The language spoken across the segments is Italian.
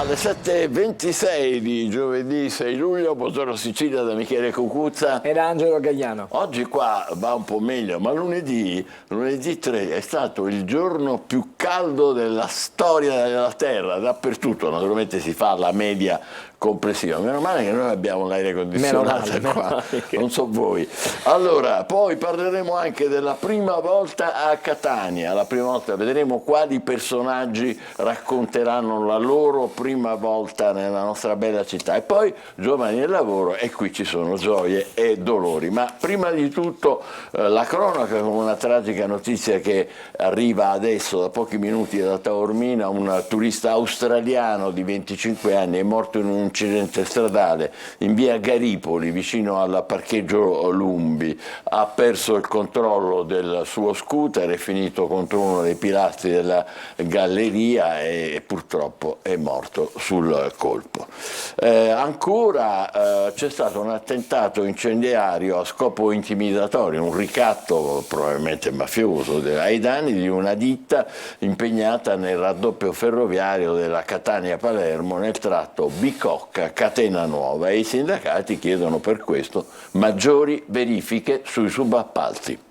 Alle 7:26 di giovedì 6 luglio, Buongiorno Sicilia da Michele Cucuzza e da Angelo Gagliano. Oggi qua va un po' meglio, ma lunedì 3 è stato il giorno più caldo della storia della Terra, dappertutto. Naturalmente si fa la media complessiva. Meno male che noi abbiamo l'aria condizionata qua, non so voi. Allora, poi parleremo anche della prima volta a Catania. La prima volta vedremo quali personaggi racconteranno la loro prima volta nella nostra bella città. E poi giovani e lavoro, e qui ci sono gioie e dolori. Ma prima di tutto la cronaca, con una tragica notizia che arriva adesso da pochi minuti da Taormina. Un turista australiano di 25 anni è morto in un incidente stradale in via Garipoli, vicino al parcheggio Lumbi. Ha perso il controllo del suo scooter, è finito contro uno dei pilastri della galleria e purtroppo è morto sul colpo. Ancora c'è stato un attentato incendiario a scopo intimidatorio, un ricatto probabilmente mafioso ai danni di una ditta impegnata nel raddoppio ferroviario della Catania-Palermo nel tratto Bicocca-Catena Nuova, e i sindacati chiedono per questo maggiori verifiche sui subappalti.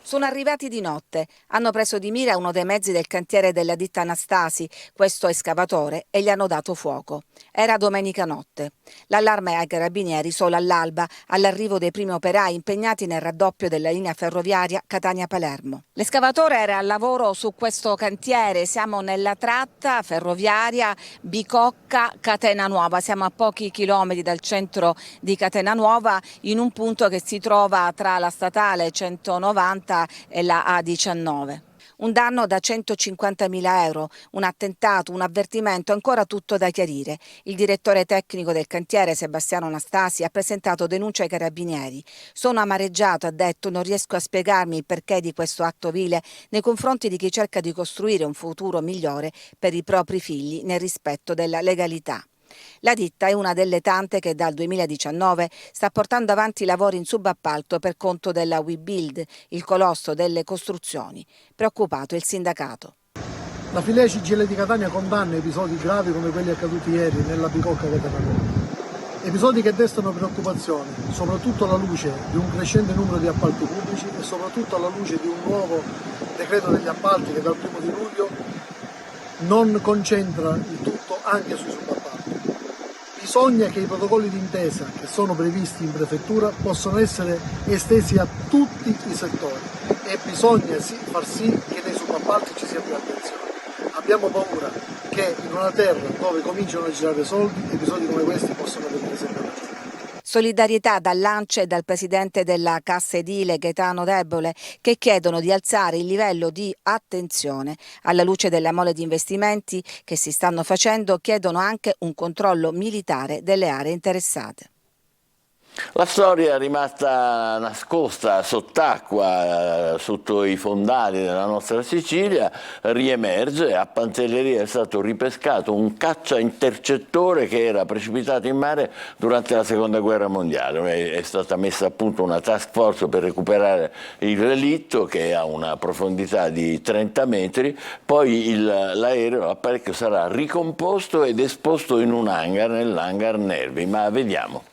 Sono arrivati di notte, hanno preso di mira uno dei mezzi del cantiere della ditta Anastasi, questo escavatore, e gli hanno dato fuoco. Era domenica notte. L'allarme ai carabinieri solo all'alba, all'arrivo dei primi operai impegnati nel raddoppio della linea ferroviaria Catania-Palermo. L'escavatore era al lavoro su questo cantiere, siamo nella tratta ferroviaria Bicocca-Catena Nuova, siamo a pochi chilometri dal centro di Catena Nuova, in un punto che si trova tra la statale 190 e la A19. Un danno da 150.000 euro, un attentato, un avvertimento, ancora tutto da chiarire. Il direttore tecnico del cantiere, Sebastiano Anastasi, ha presentato denuncia ai carabinieri. Sono amareggiato, ha detto, non riesco a spiegarmi il perché di questo atto vile nei confronti di chi cerca di costruire un futuro migliore per i propri figli nel rispetto della legalità. La ditta è una delle tante che dal 2019 sta portando avanti i lavori in subappalto per conto della WeBuild, il colosso delle costruzioni. Preoccupato il sindacato. La filiera CGIL di Catania condanna episodi gravi come quelli accaduti ieri nella Bicocca Catena Nuova. Episodi che destano preoccupazione, soprattutto alla luce di un crescente numero di appalti pubblici e soprattutto alla luce di un nuovo decreto degli appalti che dal 1° di luglio non concentra il tutto anche sui subappalti. Bisogna che i protocolli d'intesa che sono previsti in prefettura possano essere estesi a tutti i settori e bisogna far sì che nei subappalti ci sia più attenzione. Abbiamo paura che in una terra dove cominciano a girare soldi episodi come questi possano avvenire sempre più. Solidarietà dall'ANCE e dal presidente della Cassa Edile Gaetano Debole, che chiedono di alzare il livello di attenzione. Alla luce della mole di investimenti che si stanno facendo, chiedono anche un controllo militare delle aree interessate. La storia è rimasta nascosta sott'acqua, sotto i fondali della nostra Sicilia, riemerge. A Pantelleria è stato ripescato un caccia intercettore che era precipitato in mare durante la Seconda Guerra Mondiale. È stata messa a punto una task force per recuperare il relitto, che ha una profondità di 30 metri, poi l'aereo, l'apparecchio sarà ricomposto ed esposto in un hangar, nell'hangar Nervi, ma vediamo.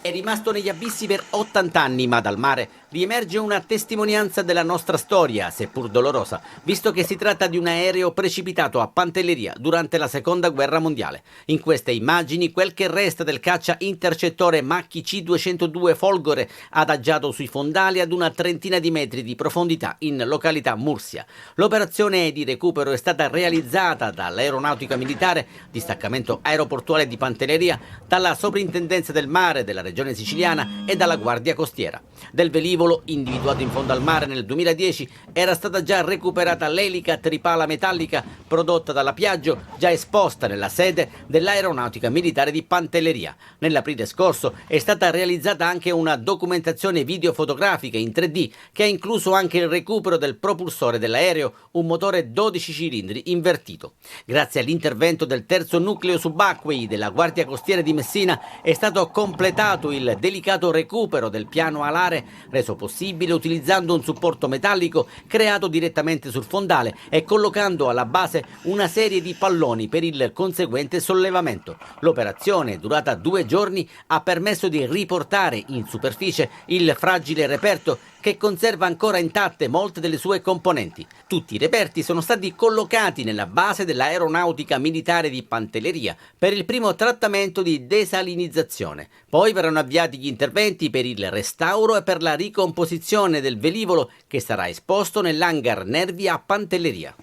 È rimasto negli abissi per 80 anni, ma dal mare riemerge una testimonianza della nostra storia, seppur dolorosa, visto che si tratta di un aereo precipitato a Pantelleria durante la Seconda Guerra Mondiale. In queste immagini, quel che resta del caccia intercettore Macchi C-202 Folgore, adagiato sui fondali ad una trentina di metri di profondità in località Mursia. L'operazione di recupero è stata realizzata dall'Aeronautica Militare, distaccamento aeroportuale di Pantelleria, dalla Soprintendenza del Mare della Regione Siciliana e dalla Guardia Costiera. Del velivolo, individuato in fondo al mare nel 2010, era stata già recuperata l'elica tripala metallica prodotta dalla Piaggio, già esposta nella sede dell'Aeronautica Militare di Pantelleria. Nell'aprile scorso è stata realizzata anche una documentazione videofotografica in 3D che ha incluso anche il recupero del propulsore dell'aereo, un motore 12 cilindri invertito. Grazie all'intervento del terzo nucleo subacquei della Guardia Costiera di Messina è stato completato realizzato il delicato recupero del piano alare, reso possibile utilizzando un supporto metallico creato direttamente sul fondale e collocando alla base una serie di palloni per il conseguente sollevamento. L'operazione, durata 2 giorni, ha permesso di riportare in superficie il fragile reperto che conserva ancora intatte molte delle sue componenti. Tutti i reperti sono stati collocati nella base dell'Aeronautica Militare di Pantelleria per il primo trattamento di desalinizzazione. Poi verranno avviati gli interventi per il restauro e per la ricomposizione del velivolo che sarà esposto nell'hangar Nervi a Pantelleria.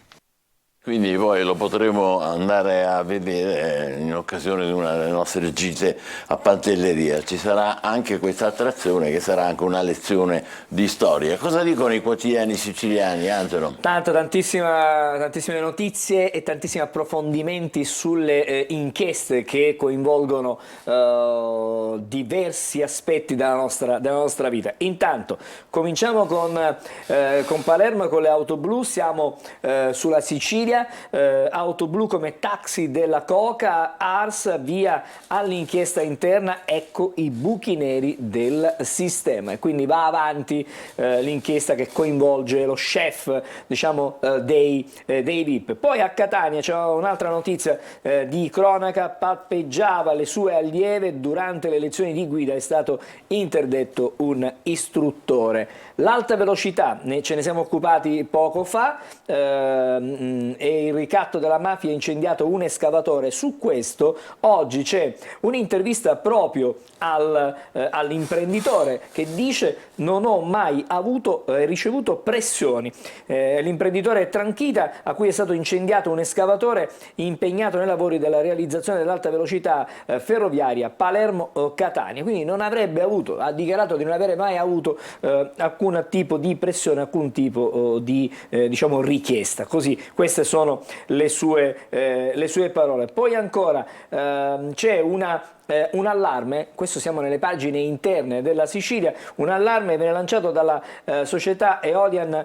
Quindi poi lo potremo andare a vedere in occasione di una delle nostre gite a Pantelleria. Ci sarà anche questa attrazione che sarà anche una lezione di storia. Cosa dicono i quotidiani siciliani, Angelo? Tantissime notizie e tantissimi approfondimenti sulle inchieste che coinvolgono diversi aspetti della nostra vita. Intanto cominciamo con Palermo e con le auto blu. Siamo sulla Sicilia. Auto blu come taxi della Coca, Ars via all'inchiesta interna, ecco i buchi neri del sistema, e quindi va avanti l'inchiesta che coinvolge lo chef, diciamo, dei VIP. Poi a Catania c'è un'altra notizia di cronaca: palpeggiava le sue allieve durante le lezioni di guida, è stato interdetto un istruttore. L'alta velocità, ce ne siamo occupati poco fa, e il ricatto della mafia ha incendiato un escavatore. Su questo oggi c'è un'intervista proprio all'imprenditore che dice: non ho mai ricevuto pressioni. L'imprenditore è Tranchita, a cui è stato incendiato un escavatore impegnato nei lavori della realizzazione dell'alta velocità ferroviaria Palermo-Catania, quindi ha dichiarato di non avere mai avuto alcun tipo di pressione, alcun tipo di diciamo richiesta. Così, queste sono le sue parole. Poi ancora c'è un allarme, questo siamo nelle pagine interne della Sicilia, un allarme viene lanciato dalla società Eolian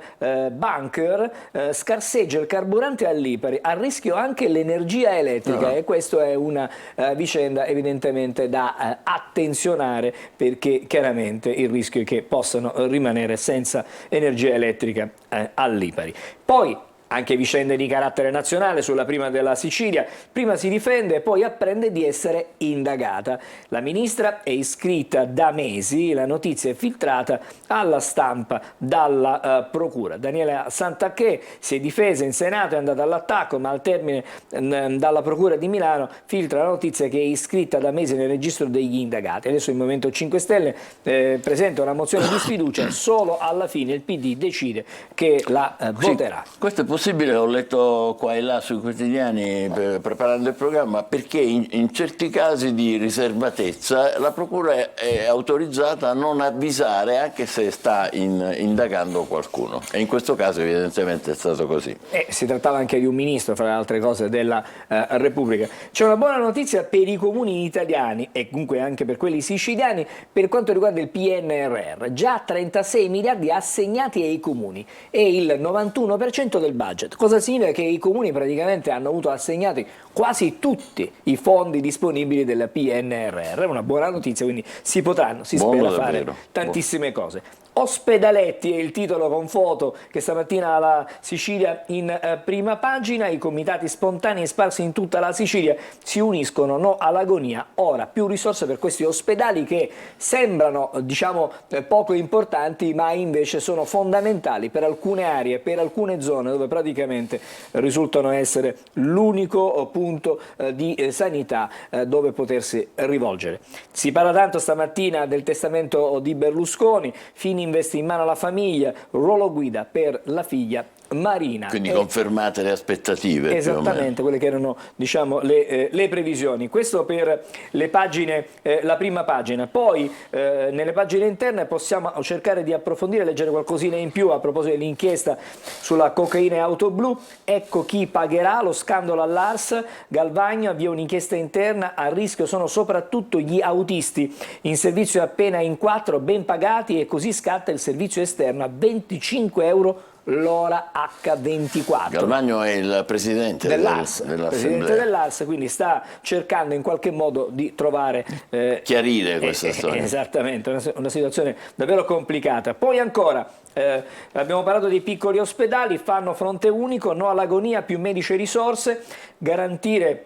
Bunker, scarseggia il carburante a Lipari, a rischio anche l'energia elettrica, e questa è una vicenda evidentemente da attenzionare, perché chiaramente il rischio è che possano rimanere senza energia elettrica a Lipari. Poi anche vicende di carattere nazionale. Sulla prima della Sicilia, prima si difende e poi apprende di essere indagata. La ministra è iscritta da mesi, la notizia è filtrata alla stampa dalla procura. Daniela Santanchè si è difesa in Senato, è andata all'attacco, ma al termine dalla procura di Milano filtra la notizia che è iscritta da mesi nel registro degli indagati. Adesso il Movimento 5 Stelle presenta una mozione di sfiducia, solo alla fine il PD decide che la voterà. Questo è possibile, ho letto qua e là sui quotidiani preparando il programma, perché in certi casi di riservatezza la procura è autorizzata a non avvisare anche se sta indagando qualcuno, e in questo caso evidentemente è stato così. Si trattava anche di un ministro, fra le altre cose, della Repubblica. C'è una buona notizia per i comuni italiani e comunque anche per quelli siciliani per quanto riguarda il PNRR, già 36 miliardi assegnati ai comuni e il 91% del budget. Cosa significa? Che i comuni praticamente hanno avuto assegnati quasi tutti i fondi disponibili del PNRR. È una buona notizia, quindi si spera fare tantissime cose. Ospedaletti è il titolo con foto che stamattina la Sicilia in prima pagina. I comitati spontanei sparsi in tutta la Sicilia si uniscono, no all'agonia. Ora più risorse per questi ospedali che sembrano, diciamo, poco importanti, ma invece sono fondamentali per alcune aree, per alcune zone dove praticamente risultano essere l'unico punto di sanità dove potersi rivolgere. Si parla tanto stamattina del testamento di Berlusconi. Fini investe in mano alla famiglia, ruolo guida per la figlia Marina. Quindi confermate le aspettative. Esattamente, quelle che erano, diciamo, le previsioni. Questo per le pagine, la prima pagina. Poi nelle pagine interne possiamo cercare di approfondire, leggere qualcosina in più a proposito dell'inchiesta sulla cocaina e auto blu. Ecco chi pagherà lo scandalo all'Ars. Galvagno avvia un'inchiesta interna, a rischio sono soprattutto gli autisti in servizio appena in 4 ben pagati, e così scatta il servizio esterno a 25 euro l'ora H24. Galvagno è il presidente Presidente dell'ARS, quindi sta cercando in qualche modo di trovare chiarire questa storia. Esattamente, una situazione davvero complicata. Poi ancora abbiamo parlato dei piccoli ospedali, fanno fronte unico, no all'agonia, più medici e risorse, garantire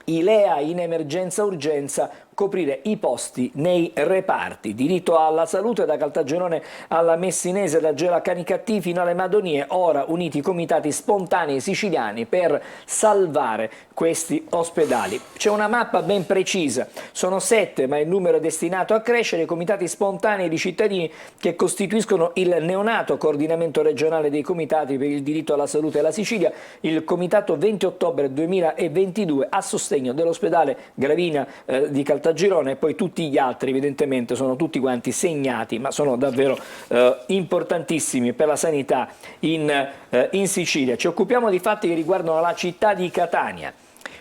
i LEA in emergenza urgenza, coprire i posti nei reparti. Diritto alla salute da Caltagirone alla Messinese, da Gela Canicattì fino alle Madonie, ora uniti i comitati spontanei siciliani per salvare questi ospedali. C'è una mappa ben precisa, sono 7 ma il numero è destinato a crescere, i comitati spontanei di cittadini che costituiscono il neonato coordinamento regionale dei comitati per il diritto alla salute della Sicilia, il comitato 20 ottobre 2022 a sostegno dell'ospedale Gravina di Caltagirone, e poi tutti gli altri evidentemente sono tutti quanti segnati, ma sono davvero importantissimi per la sanità in Sicilia. Ci occupiamo di fatti che riguardano la città di Catania.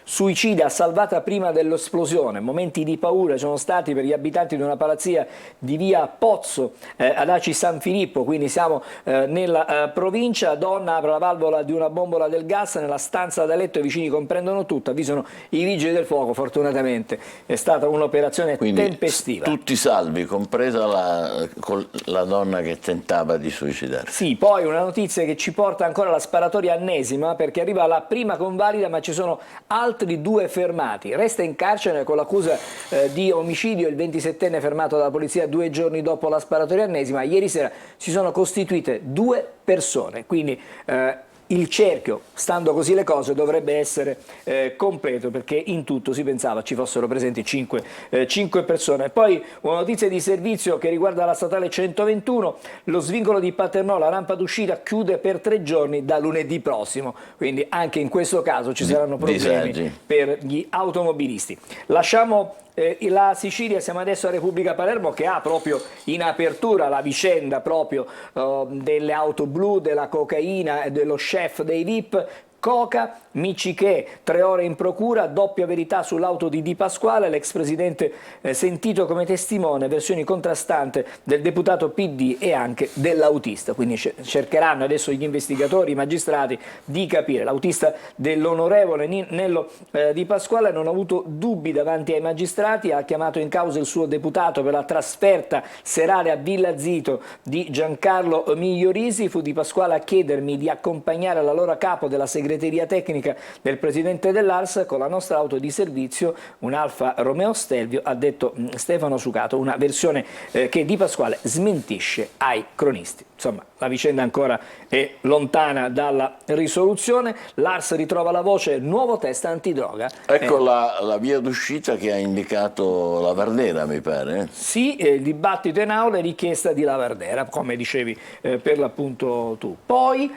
Suicida salvata prima dell'esplosione, momenti di paura sono stati per gli abitanti di una palazzia di via Pozzo ad Aci San Filippo, quindi siamo nella provincia. Donna apre la valvola di una bombola del gas nella stanza da letto, i vicini comprendono tutto, avvisano i vigili del fuoco, fortunatamente è stata un'operazione tempestiva. Tutti salvi, compresa la donna che tentava di suicidarsi. Sì, poi una notizia che ci porta ancora alla sparatoria ennesima, perché arriva la prima convalida ma ci sono altri 2 fermati. Resta in carcere con l'accusa di omicidio il 27enne fermato dalla polizia 2 giorni dopo la sparatoria ennesima. Ieri sera si sono costituite 2 persone, quindi il cerchio, stando così le cose, dovrebbe essere completo, perché in tutto si pensava ci fossero presenti 5 persone. Poi una notizia di servizio che riguarda la statale 121, lo svincolo di Paternò, la rampa d'uscita chiude per 3 giorni da lunedì prossimo, quindi anche in questo caso ci saranno problemi per gli automobilisti. Lasciamo la Sicilia, siamo adesso a Repubblica Palermo, che ha proprio in apertura la vicenda proprio delle auto blu, della cocaina e dello chef dei VIP. Coca, Miccichè, 3 ore in procura, doppia verità sull'auto di Di Pasquale, l'ex presidente sentito come testimone, versioni contrastanti del deputato PD e anche dell'autista, quindi cercheranno adesso gli investigatori, i magistrati di capire. L'autista dell'onorevole Nello Di Pasquale non ha avuto dubbi davanti ai magistrati, ha chiamato in causa il suo deputato per la trasferta serale a Villa Zito di Giancarlo Migliorisi. Fu Di Pasquale a chiedermi di accompagnare l'allora capo della segreteria tecnica del presidente dell'ARS con la nostra auto di servizio, un Alfa Romeo Stelvio, ha detto Stefano Sucato, una versione che Di Pasquale smentisce ai cronisti. Insomma, la vicenda ancora è lontana dalla risoluzione. L'ARS ritrova la voce nuovo test antidroga. Ecco la via d'uscita che ha indicato Lavardera, mi pare. Sì, il dibattito in aula e richiesta di Lavardera, come dicevi per l'appunto tu. Poi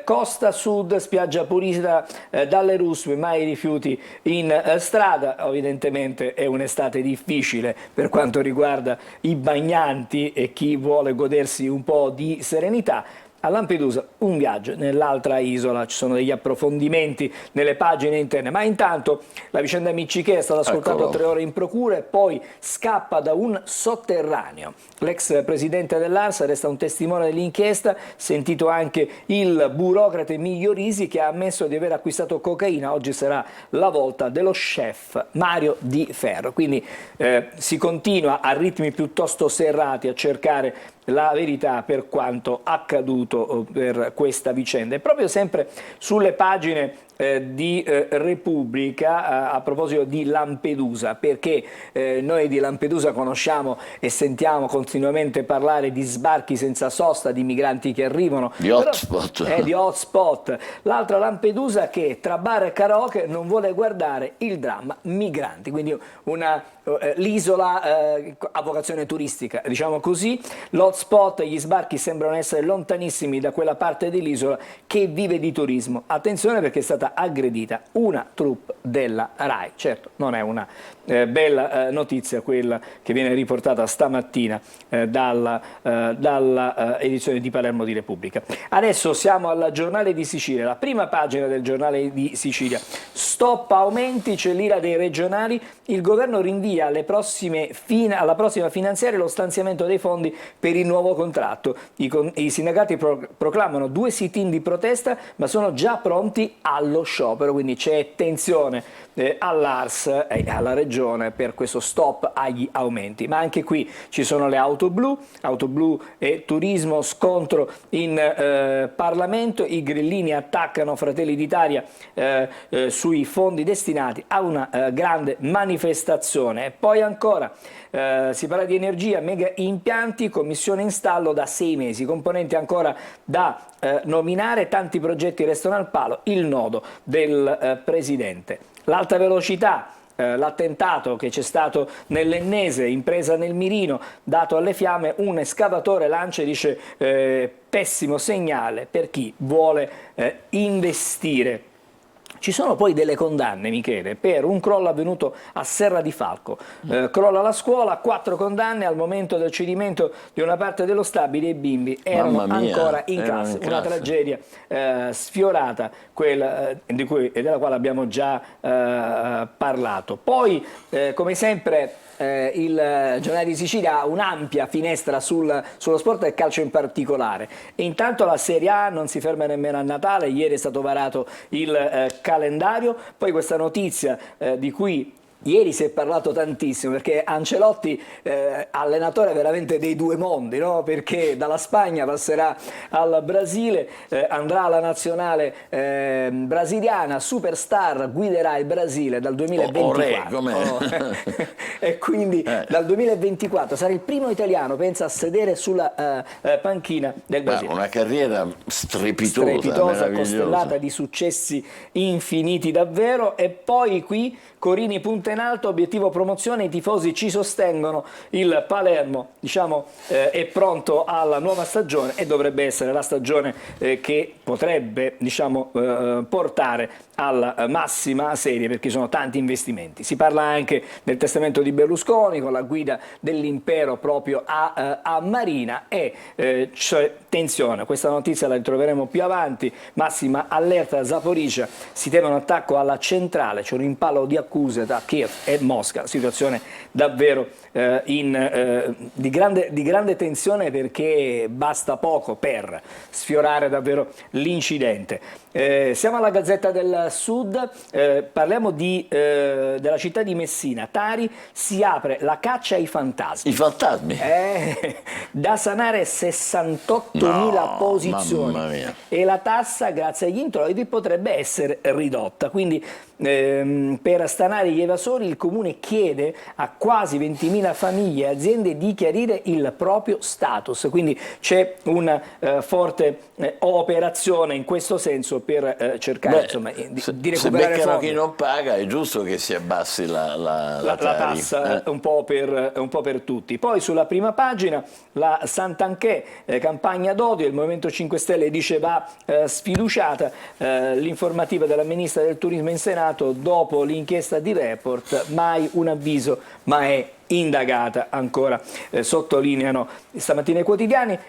Costa Sud, spiaggia pulita dalle ruspe, mai rifiuti in strada. Evidentemente è un'estate difficile per quanto riguarda i bagnanti e chi vuole godersi un po' di serenità. A Lampedusa un viaggio nell'altra isola, ci sono degli approfondimenti nelle pagine interne, ma intanto la vicenda Miccichè è stata ascoltata 3 ore in procura e poi scappa da un sotterraneo. L'ex presidente dell'ARS resta un testimone dell'inchiesta, sentito anche il burocrate Migliorisi che ha ammesso di aver acquistato cocaina. Oggi sarà la volta dello chef Mario Di Ferro, quindi si continua a ritmi piuttosto serrati a cercare la verità per quanto accaduto per questa vicenda. E proprio sempre sulle pagine di Repubblica a proposito di Lampedusa, perché noi di Lampedusa conosciamo e sentiamo continuamente parlare di sbarchi senza sosta, di migranti che arrivano, di hotspot. Di hotspot. L'altra Lampedusa che tra bar e karaoke non vuole guardare il dramma migranti, quindi l'isola a vocazione turistica, diciamo così. L'hotspot e gli sbarchi sembrano essere lontanissimi da quella parte dell'isola che vive di turismo. Attenzione, perché è stata aggredita una troupe della RAI. Certo, non è una bella notizia quella che viene riportata stamattina dalla edizione di Palermo di Repubblica. Adesso siamo al Giornale di Sicilia, la prima pagina del Giornale di Sicilia. stop aumenti, c'è l'ira dei regionali, il governo rinvia alla prossima finanziaria lo stanziamento dei fondi per il nuovo contratto. I sindacati proclamano 2 sit-in di protesta, ma sono già pronti allo sciopero, quindi c'è tensione all'ARS e alla regione per questo stop agli aumenti. Ma anche qui ci sono le auto blu e turismo, scontro in Parlamento, i grillini attaccano Fratelli d'Italia sui fondi destinati a una grande manifestazione. E poi ancora si parla di energia, mega impianti, commissione in stallo da 6 mesi, componenti ancora da nominare, tanti progetti restano al palo, il nodo del presidente. L'alta velocità, l'attentato che c'è stato nell'Ennese, impresa nel mirino, dato alle fiamme, un escavatore lancia e dice pessimo segnale per chi vuole investire. Ci sono poi delle condanne, Michele, per un crollo avvenuto a Serra di Falco. Crolla la scuola, 4 condanne al momento del cedimento di una parte dello stabile, i bimbi erano ancora in classe. Una tragedia sfiorata, quella della quale abbiamo già parlato. Poi, come sempre, il Giornale di Sicilia ha un'ampia finestra sullo sport e calcio in particolare. E intanto la Serie A non si ferma nemmeno a Natale, ieri è stato varato il calendario, poi questa notizia di cui ieri si è parlato tantissimo, perché Ancelotti, allenatore veramente dei due mondi, no? Perché dalla Spagna passerà al Brasile, andrà alla nazionale brasiliana, superstar, guiderà il Brasile dal 2024. E quindi dal 2024 sarà il primo italiano, pensa, a sedere sulla panchina del Brasile. Una carriera strepitosa, costellata di successi infiniti davvero. E poi qui Corini punta in alto, obiettivo promozione, i tifosi ci sostengono, il Palermo è pronto alla nuova stagione e dovrebbe essere la stagione che potrebbe portare alla massima serie, perché sono tanti investimenti. Si parla anche del testamento di Berlusconi con la guida dell'impero proprio a Marina e c'è tensione. Questa notizia la ritroveremo più avanti. Massima allerta a Zaporizhzhia, si teme un attacco alla centrale, c'è un impallo di accuse da Kiev e Mosca, situazione davvero di grande tensione, perché basta poco per sfiorare davvero l'incidente. Siamo alla Gazzetta del Sud, parliamo della città di Messina. Tari, si apre la caccia ai fantasmi. I fantasmi? Da sanare 68.000 posizioni. Mamma mia. E la tassa, grazie agli introiti, potrebbe essere ridotta. Quindi per stanare gli evasori il Comune chiede a quasi 20.000 famiglie e aziende di chiarire il proprio status, quindi c'è una forte operazione in questo senso per cercare di recuperare se beccano fondi. Chi non paga è giusto che si abbassi la tassa un po' per tutti. Poi sulla prima pagina la Santanchè, campagna d'odio, il Movimento 5 Stelle dice va sfiduciata, l'informativa della Ministra del Turismo in Senato dopo l'inchiesta di Report, mai un avviso ma è indagata ancora, sottolineano stamattina i quotidiani.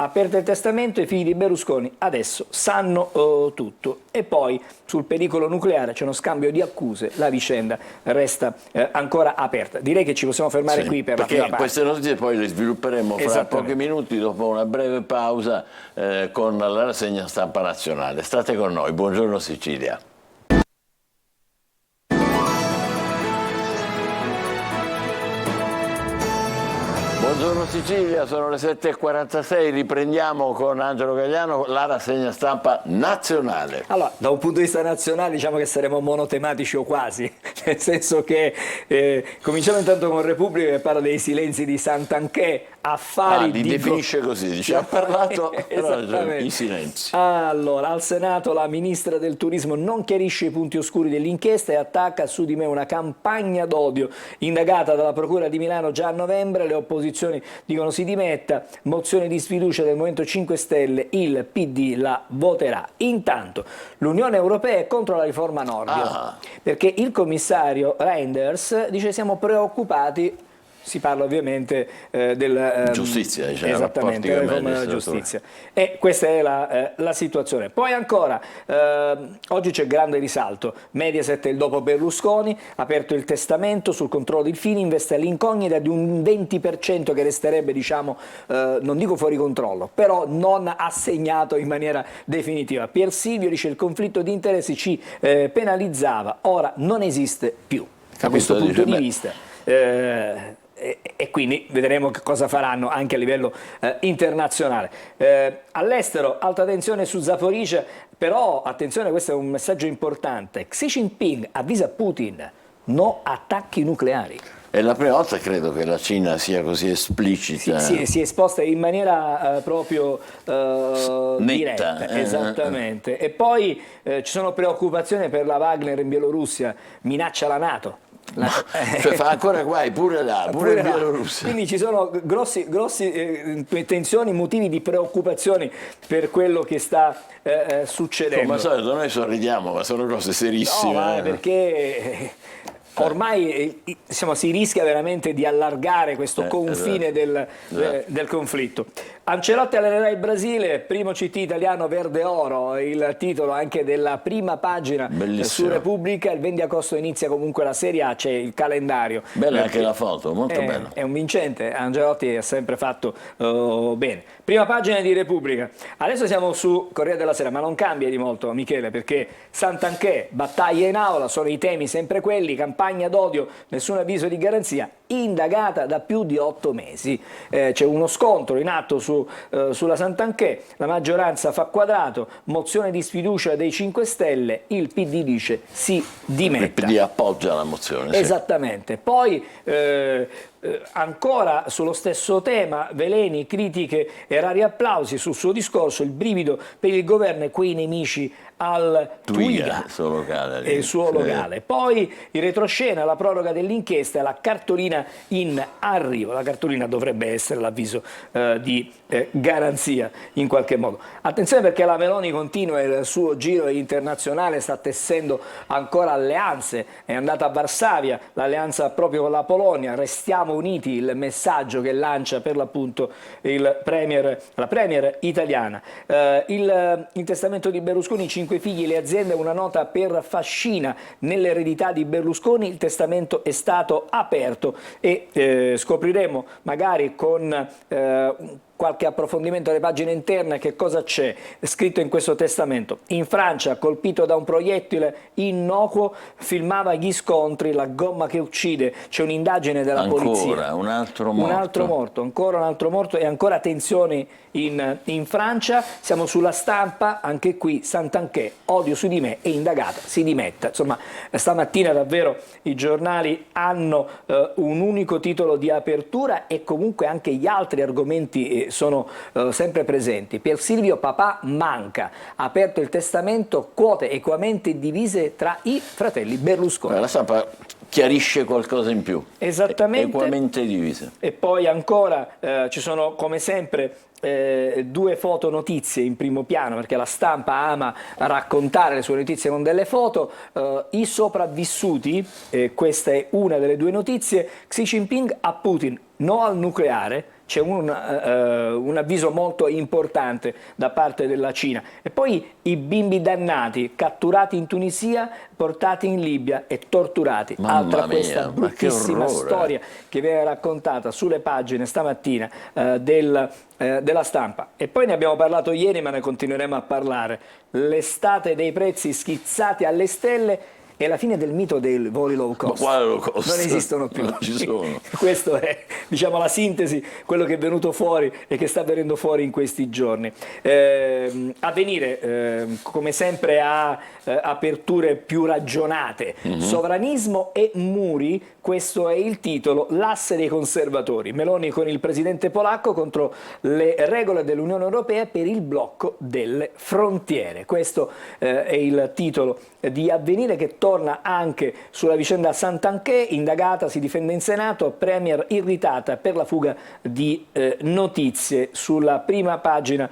Aperto il testamento, i figli di Berlusconi adesso sanno tutto. E poi sul pericolo nucleare c'è uno scambio di accuse, la vicenda resta ancora aperta. Direi che ci possiamo fermare qui per la prima parte. Queste notizie poi le svilupperemo fra pochi minuti, dopo una breve pausa con la rassegna stampa nazionale. State con noi, buongiorno Sicilia. Buongiorno Sicilia, sono le 7.46, riprendiamo con Angelo Gagliano la rassegna stampa nazionale. Allora, da un punto di vista nazionale diciamo che saremo monotematici o quasi, nel senso che cominciamo intanto con Repubblica che parla dei silenzi di Santanchè, affari li definisce così, dice, ha parlato i silenzi. Allora, al Senato la Ministra del Turismo non chiarisce i punti oscuri dell'inchiesta e attacca su di me una campagna d'odio indagata dalla Procura di Milano già a novembre, le opposizioni dicono si dimetta, mozione di sfiducia del Movimento 5 Stelle, il PD la voterà. Intanto l'Unione Europea è contro la riforma Nordio, perché il commissario Reinders dice siamo preoccupati Si parla ovviamente del giustizia, diciamo, esattamente, della riforma della giustizia. E questa è la situazione. Poi ancora, oggi c'è grande risalto. Mediaset il dopo Berlusconi, ha aperto il testamento sul controllo di Fininvest, l'incognita di un 20% che resterebbe, diciamo, non dico fuori controllo, però non assegnato in maniera definitiva. Pier Silvio dice il conflitto di interessi ci penalizzava, ora non esiste più. Da questo punto di vista. E quindi vedremo che cosa faranno anche a livello internazionale. All'estero alta tensione su Zaporizhzhia, però attenzione, questo è un messaggio importante. Xi Jinping avvisa Putin, no attacchi nucleari. È la prima volta, credo, che la Cina sia così esplicita. Si è esposta in maniera proprio netta. Diretta, esattamente. E poi ci sono preoccupazioni per la Wagner in Bielorussia, minaccia la NATO. Cioè fa ancora guai pure là, pure in Bielorussia. Quindi ci sono grossi tensioni, motivi di preoccupazione per quello che sta succedendo. Come al solito noi sorridiamo, ma sono cose serissime. No, perché ormai si rischia veramente di allargare questo confine del conflitto. Ancelotti allenerà il Brasile, primo CT italiano verde oro, il titolo anche della prima pagina su Repubblica. Il 20 agosto inizia comunque la Serie A, c'è il calendario. Bella anche la foto, molto bella. È un vincente, Ancelotti ha sempre fatto bene. Prima pagina di Repubblica. Adesso siamo su Corriere della Sera, ma non cambia di molto, Michele, perché Santanchè, battaglia in aula, sono i temi sempre quelli, campagna d'odio, nessun avviso di garanzia, indagata da più di 8 mesi. C'è uno scontro in atto sulla Santanchè, la maggioranza fa quadrato, mozione di sfiducia dei 5 Stelle, il PD dice si dimetta. Il PD appoggia la mozione. Esattamente. Sì. Poi ancora sullo stesso tema, Veleni, critiche e rari applausi sul suo discorso, il brivido per il governo e quei nemici al Twiga e il suo locale. Poi in retroscena la proroga dell'inchiesta e la cartolina in arrivo. La cartolina dovrebbe essere l'avviso di garanzia in qualche modo. Attenzione, perché la Meloni continua il suo giro internazionale, sta tessendo ancora alleanze, è andata a Varsavia, l'alleanza proprio con la Polonia, restiamo uniti, il messaggio che lancia per l'appunto la premier italiana. Il testamento di Berlusconi, 5 figli, le aziende, una nota per Fascina. Nell'eredità di Berlusconi il testamento è stato aperto e scopriremo magari con qualche approfondimento alle pagine interne che cosa c'è scritto in questo testamento. In Francia, colpito da un proiettile innocuo, filmava gli scontri, la gomma che uccide, c'è un'indagine della polizia. Ancora un altro morto. Ancora un altro morto e ancora tensioni in Francia. Siamo sulla Stampa, anche qui Santanchè, odio su di me e indagata, si dimetta. Insomma, stamattina davvero i giornali hanno un unico titolo di apertura e comunque anche gli altri argomenti sono sempre presenti. Pier Silvio, papà manca, ha aperto il testamento, quote equamente divise tra i fratelli Berlusconi. La Stampa chiarisce qualcosa in più. Esattamente. Equamente divise. E poi ancora ci sono come sempre due fotonotizie in primo piano, perché la Stampa ama raccontare le sue notizie con delle foto. I sopravvissuti, questa è una delle due notizie. Xi Jinping a Putin, no al nucleare. C'è un avviso molto importante da parte della Cina. E poi i bimbi dannati, catturati in Tunisia, portati in Libia e torturati. Altra questa bruttissima storia che viene raccontata sulle pagine stamattina della Stampa. E poi ne abbiamo parlato ieri, ma ne continueremo a parlare. L'estate dei prezzi schizzati alle stelle e la fine del mito dei voli low cost. Ma quale low cost? Non esistono più. Non ci sono. Questo è, diciamo, la sintesi, quello che è venuto fuori e che sta venendo fuori in questi giorni. Avvenire, come sempre, ha aperture più ragionate. Sovranismo e muri, questo è il titolo, l'asse dei conservatori. Meloni con il presidente polacco contro le regole dell'Unione Europea per il blocco delle frontiere. Questo è il titolo di Avvenire, che torna anche sulla vicenda Santanchè, indagata, si difende in Senato, premier irritata per la fuga di notizie, sulla prima pagina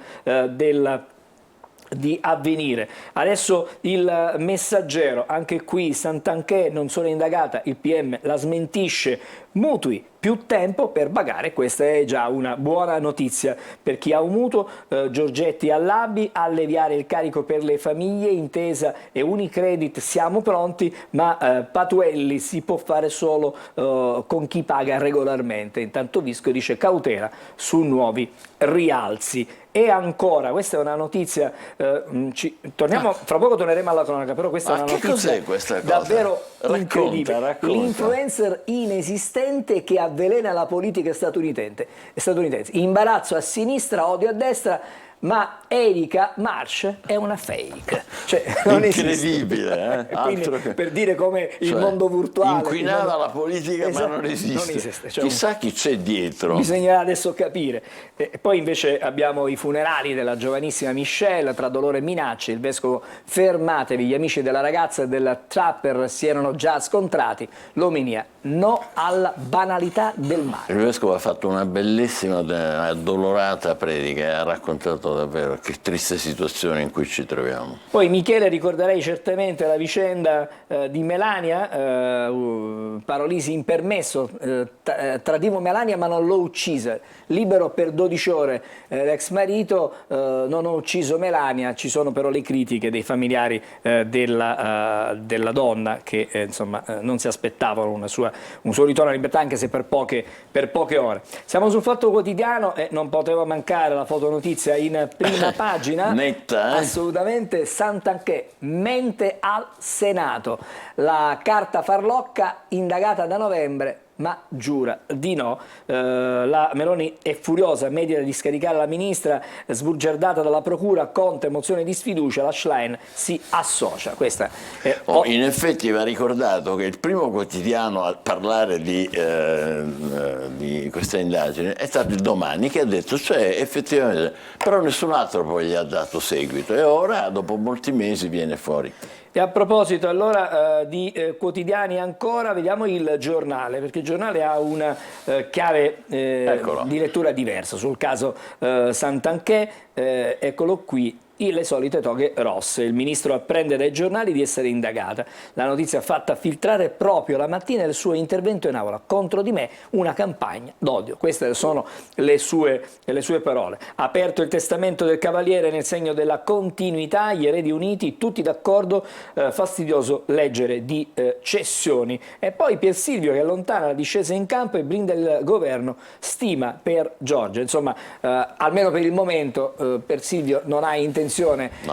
di Avvenire. Adesso il Messaggero, anche qui Santanchè non solo indagata, il PM la smentisce, mutui, più tempo per pagare. Questa è già una buona notizia per chi ha un mutuo. Giorgetti all'ABI, alleviare il carico per le famiglie, Intesa e Unicredit siamo pronti, ma Patuelli si può fare solo con chi paga regolarmente. Intanto Visco dice cautela su nuovi rialzi. E ancora, questa è una notizia, torniamo, fra poco torneremo alla cronaca, però questa è una notizia cos'è questa cosa? Davvero incredibile. Racconta. L'influencer inesistente che avvelena la politica statunitense. Imbarazzo a sinistra, odio a destra, ma Erika Marsh è una fake. Cioè, non incredibile, Quindi, per dire come il mondo virtuale inquinava la politica, ma non esiste. Cioè, chissà chi c'è dietro. Bisognerà adesso capire. Poi invece abbiamo i funerali della giovanissima Michelle, tra dolore e minacce. Il vescovo: fermatevi, gli amici della ragazza e del trapper si erano già scontrati. L'omelia: no alla banalità del male. Il vescovo ha fatto una bellissima, addolorata predica e ha raccontato davvero che triste situazione in cui ci troviamo. Poi Michele, ricorderei certamente la vicenda di Melania, parolisi impermesso, tradivo Melania ma non l'ho uccisa, libero per 12 ore, l'ex marito, non ho ucciso Melania. Ci sono però le critiche dei familiari della donna che insomma non si aspettavano un suo ritorno alla libertà, anche se per poche ore. Siamo sul Fatto Quotidiano e non poteva mancare la fotonotizia in prima pagina. Netta, Assolutamente. Santanchè mente al Senato, la carta farlocca indagata da novembre ma giura di no. La Meloni è furiosa, medita di scaricare la ministra, sbugiardata dalla procura, Conte mozione di sfiducia, la Schlein si associa. Questa è in effetti va ricordato che il primo quotidiano a parlare di questa indagine è stato il Domani, che ha detto effettivamente, però nessun altro poi gli ha dato seguito e ora dopo molti mesi viene fuori. E a proposito allora di quotidiani ancora, vediamo il Giornale, perché il Giornale ha una chiave di lettura diversa sul caso Santanchè. Eccolo qui. Le solite toghe rosse. Il ministro apprende dai giornali di essere indagata. La notizia fatta filtrare proprio la mattina del suo intervento in aula. Contro di me una campagna d'odio. Queste sono le sue parole. Aperto il testamento del Cavaliere nel segno della continuità, gli eredi uniti, tutti d'accordo, fastidioso leggere di cessioni. E poi Pier Silvio che allontana la discesa in campo e blinda il governo, stima per Giorgia. Insomma, almeno per il momento Pier Silvio non ha intenzione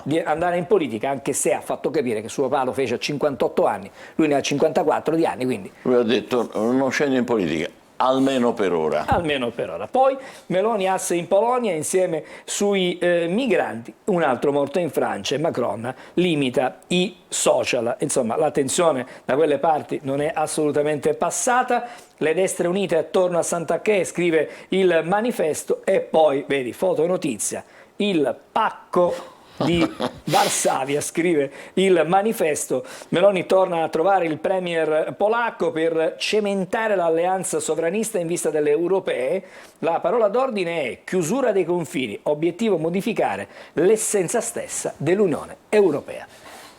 di andare in politica, anche se ha fatto capire che suo papà lo fece a 58 anni, lui ne ha 54 di anni, quindi lui ha detto non scende in politica, almeno per ora. Almeno per ora. Poi Meloni asse in Polonia insieme sui migranti, un altro morto in Francia e Macron limita i social. Insomma, la tensione da quelle parti non è assolutamente passata. Le destre unite attorno a Santanchè, scrive il Manifesto, e poi, vedi, fotonotizia. Il pacco di Varsavia, scrive il Manifesto. Meloni torna a trovare il premier polacco per cementare l'alleanza sovranista in vista delle europee. La parola d'ordine è chiusura dei confini, obiettivo modificare l'essenza stessa dell'Unione Europea.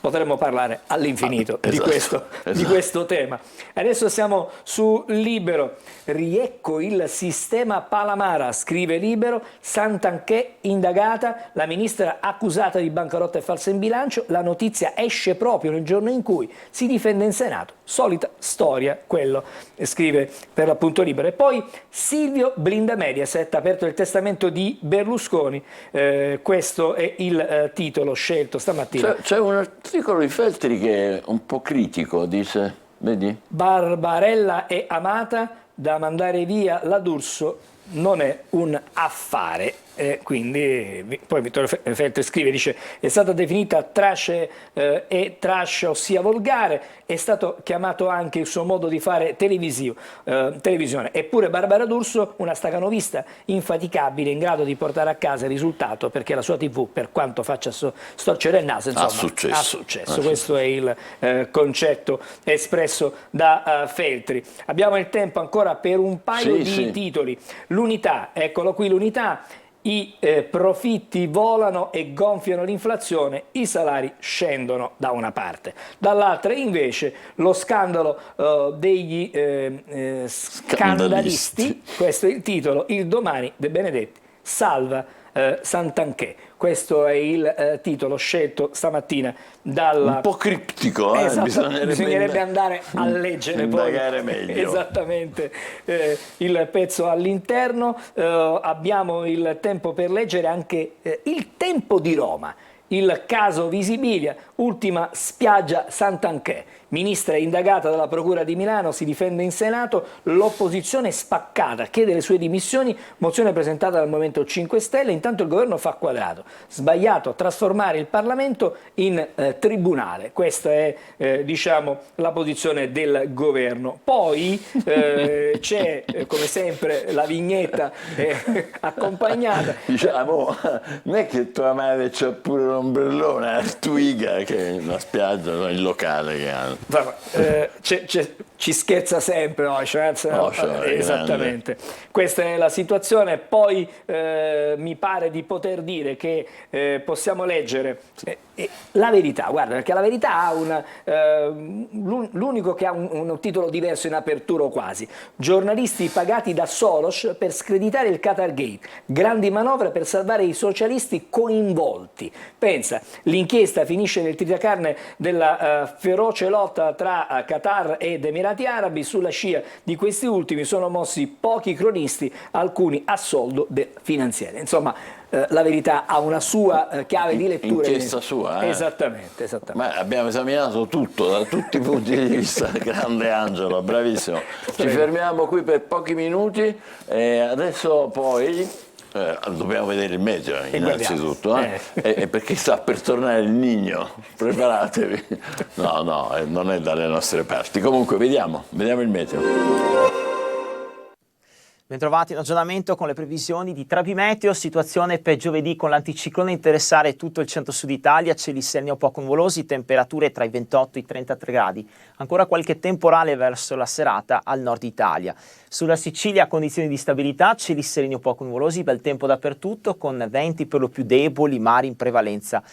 Potremmo parlare all'infinito di questo tema. Adesso siamo su Libero. Riecco il sistema Palamara, scrive Libero. Santanchè indagata, la ministra accusata di bancarotta e falsa in bilancio. La notizia esce proprio nel giorno in cui si difende in Senato. Solita storia, quello, scrive per l'appunto Libero. E poi Silvio blinda Mediaset, aperto il testamento di Berlusconi. Questo è il titolo scelto stamattina. C'è un articolo di Feltri che è un po' critico, dice, vedi? Barbarella è amata, da mandare via la D'Urso non è un affare. Quindi poi Vittorio Feltri scrive, dice: è stata definita trash e trash, ossia volgare, è stato chiamato anche il suo modo di fare televisione. Eppure Barbara D'Urso, una stacanovista infaticabile, in grado di portare a casa il risultato, perché la sua TV, per quanto faccia storcere il naso, insomma, ha successo. Questo è il concetto espresso da Feltri. Abbiamo il tempo ancora per un paio di titoli. L'Unità, eccolo qui, l'Unità. i profitti volano e gonfiano l'inflazione, i salari scendono da una parte. Dall'altra invece lo scandalo degli scandalisti, questo è il titolo, il Domani De Benedetti salva Santanchè. Questo è il titolo scelto stamattina dalla... Un po' criptico, bisognerebbe andare a leggere poi meglio. Esattamente il pezzo all'interno. Abbiamo il tempo per leggere anche Il Tempo di Roma, il caso Visibilia, ultima spiaggia Santanchè. Ministra indagata dalla Procura di Milano, si difende in Senato, l'opposizione spaccata, chiede le sue dimissioni, mozione presentata dal Movimento 5 Stelle, intanto il governo fa quadrato, sbagliato a trasformare il Parlamento in tribunale, questa è diciamo la posizione del governo. Poi c'è come sempre la vignetta accompagnata. Diciamo, non è che tua madre c'ha pure l'ombrellone, Artuiga, che è una spiaggia, no, il locale che hanno. Ci scherza sempre, no? Esattamente. Grande. Questa è la situazione. Poi mi pare di poter dire che possiamo leggere La Verità, guarda, perché La Verità ha l'unico che ha un titolo diverso in apertura o quasi. Giornalisti pagati da Soros per screditare il Qatargate, grandi manovre per salvare i socialisti coinvolti. Pensa, l'inchiesta finisce nel tritacarne della feroce lotta tra Qatar ed Emirati Arabi. Sulla scia di questi ultimi sono mossi pochi cronisti, alcuni a soldo del finanziere. Insomma, La Verità ha una sua chiave di lettura. Inchiesta sua, Esattamente. Ma abbiamo esaminato tutto, da tutti i punti di vista. Grande Angelo, bravissimo. Ci fermiamo qui per pochi minuti e adesso poi dobbiamo vedere il meteo innanzitutto, perché sta per tornare il Niño, preparatevi. No, non è dalle nostre parti. Comunque vediamo il meteo. Bentrovati in aggiornamento con le previsioni di Travimeteo, situazione per giovedì con l'anticiclone interessare tutto il centro-sud Italia, cieli sereni o poco nuvolosi, temperature tra i 28 e i 33 gradi. Ancora qualche temporale verso la serata al nord Italia. Sulla Sicilia condizioni di stabilità, cieli sereni o poco nuvolosi, bel tempo dappertutto con venti per lo più deboli, mari in prevalenza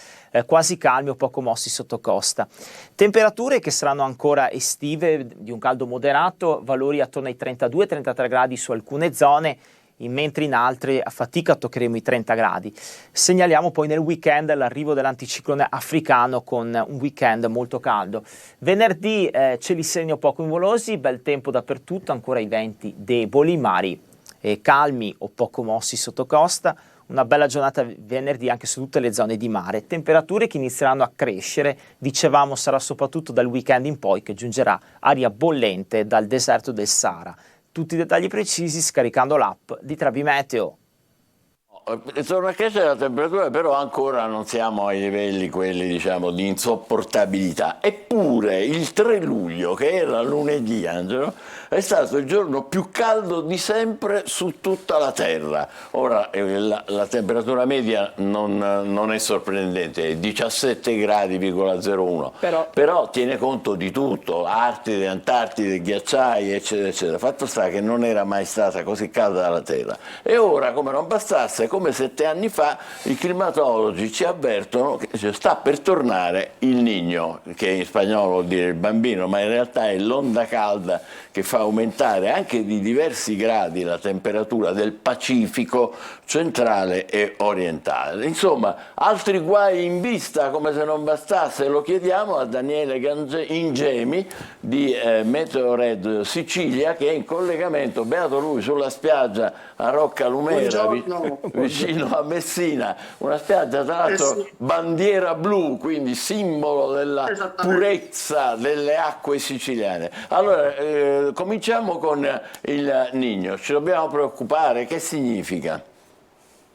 quasi calmi o poco mossi sotto costa. Temperature che saranno ancora estive, di un caldo moderato, valori attorno ai 32-33 gradi su alcune zone, mentre in altre a fatica toccheremo i 30 gradi. Segnaliamo poi nel weekend l'arrivo dell'anticiclone africano con un weekend molto caldo. Venerdì cieli sereni o poco nuvolosi, bel tempo dappertutto, ancora i venti deboli, mari calmi o poco mossi sotto costa. Una bella giornata venerdì anche su tutte le zone di mare, temperature che inizieranno a crescere, dicevamo sarà soprattutto dal weekend in poi che giungerà aria bollente dal deserto del Sahara. Tutti i dettagli precisi scaricando l'app di Travimeteo. Torna a crescere la temperatura, però ancora non siamo ai livelli quelli, diciamo, di insopportabilità. Eppure il 3 luglio, che era lunedì, Angelo, è stato il giorno più caldo di sempre su tutta la Terra. Ora la temperatura media non è sorprendente, è 17 gradi,01, però tiene conto di tutto, Artide, Antartide, ghiacciai, eccetera, eccetera. Fatto sta che non era mai stata così calda la Terra. E ora, come non bastasse, come 7 anni fa, i climatologi ci avvertono che sta per tornare il Niño, che in spagnolo vuol dire il bambino, ma in realtà è l'onda calda che fa aumentare anche di diversi gradi la temperatura del Pacifico centrale e orientale. Insomma, altri guai in vista, come se non bastasse. Lo chiediamo a Daniele Ingemi di Meteored Sicilia, che è in collegamento, beato lui, sulla spiaggia a Rocca Lumera, vicino a Messina, una spiaggia tra l'altro bandiera blu, quindi simbolo della purezza delle acque siciliane. Allora, cominciamo con il Niño. Ci dobbiamo preoccupare? Che significa?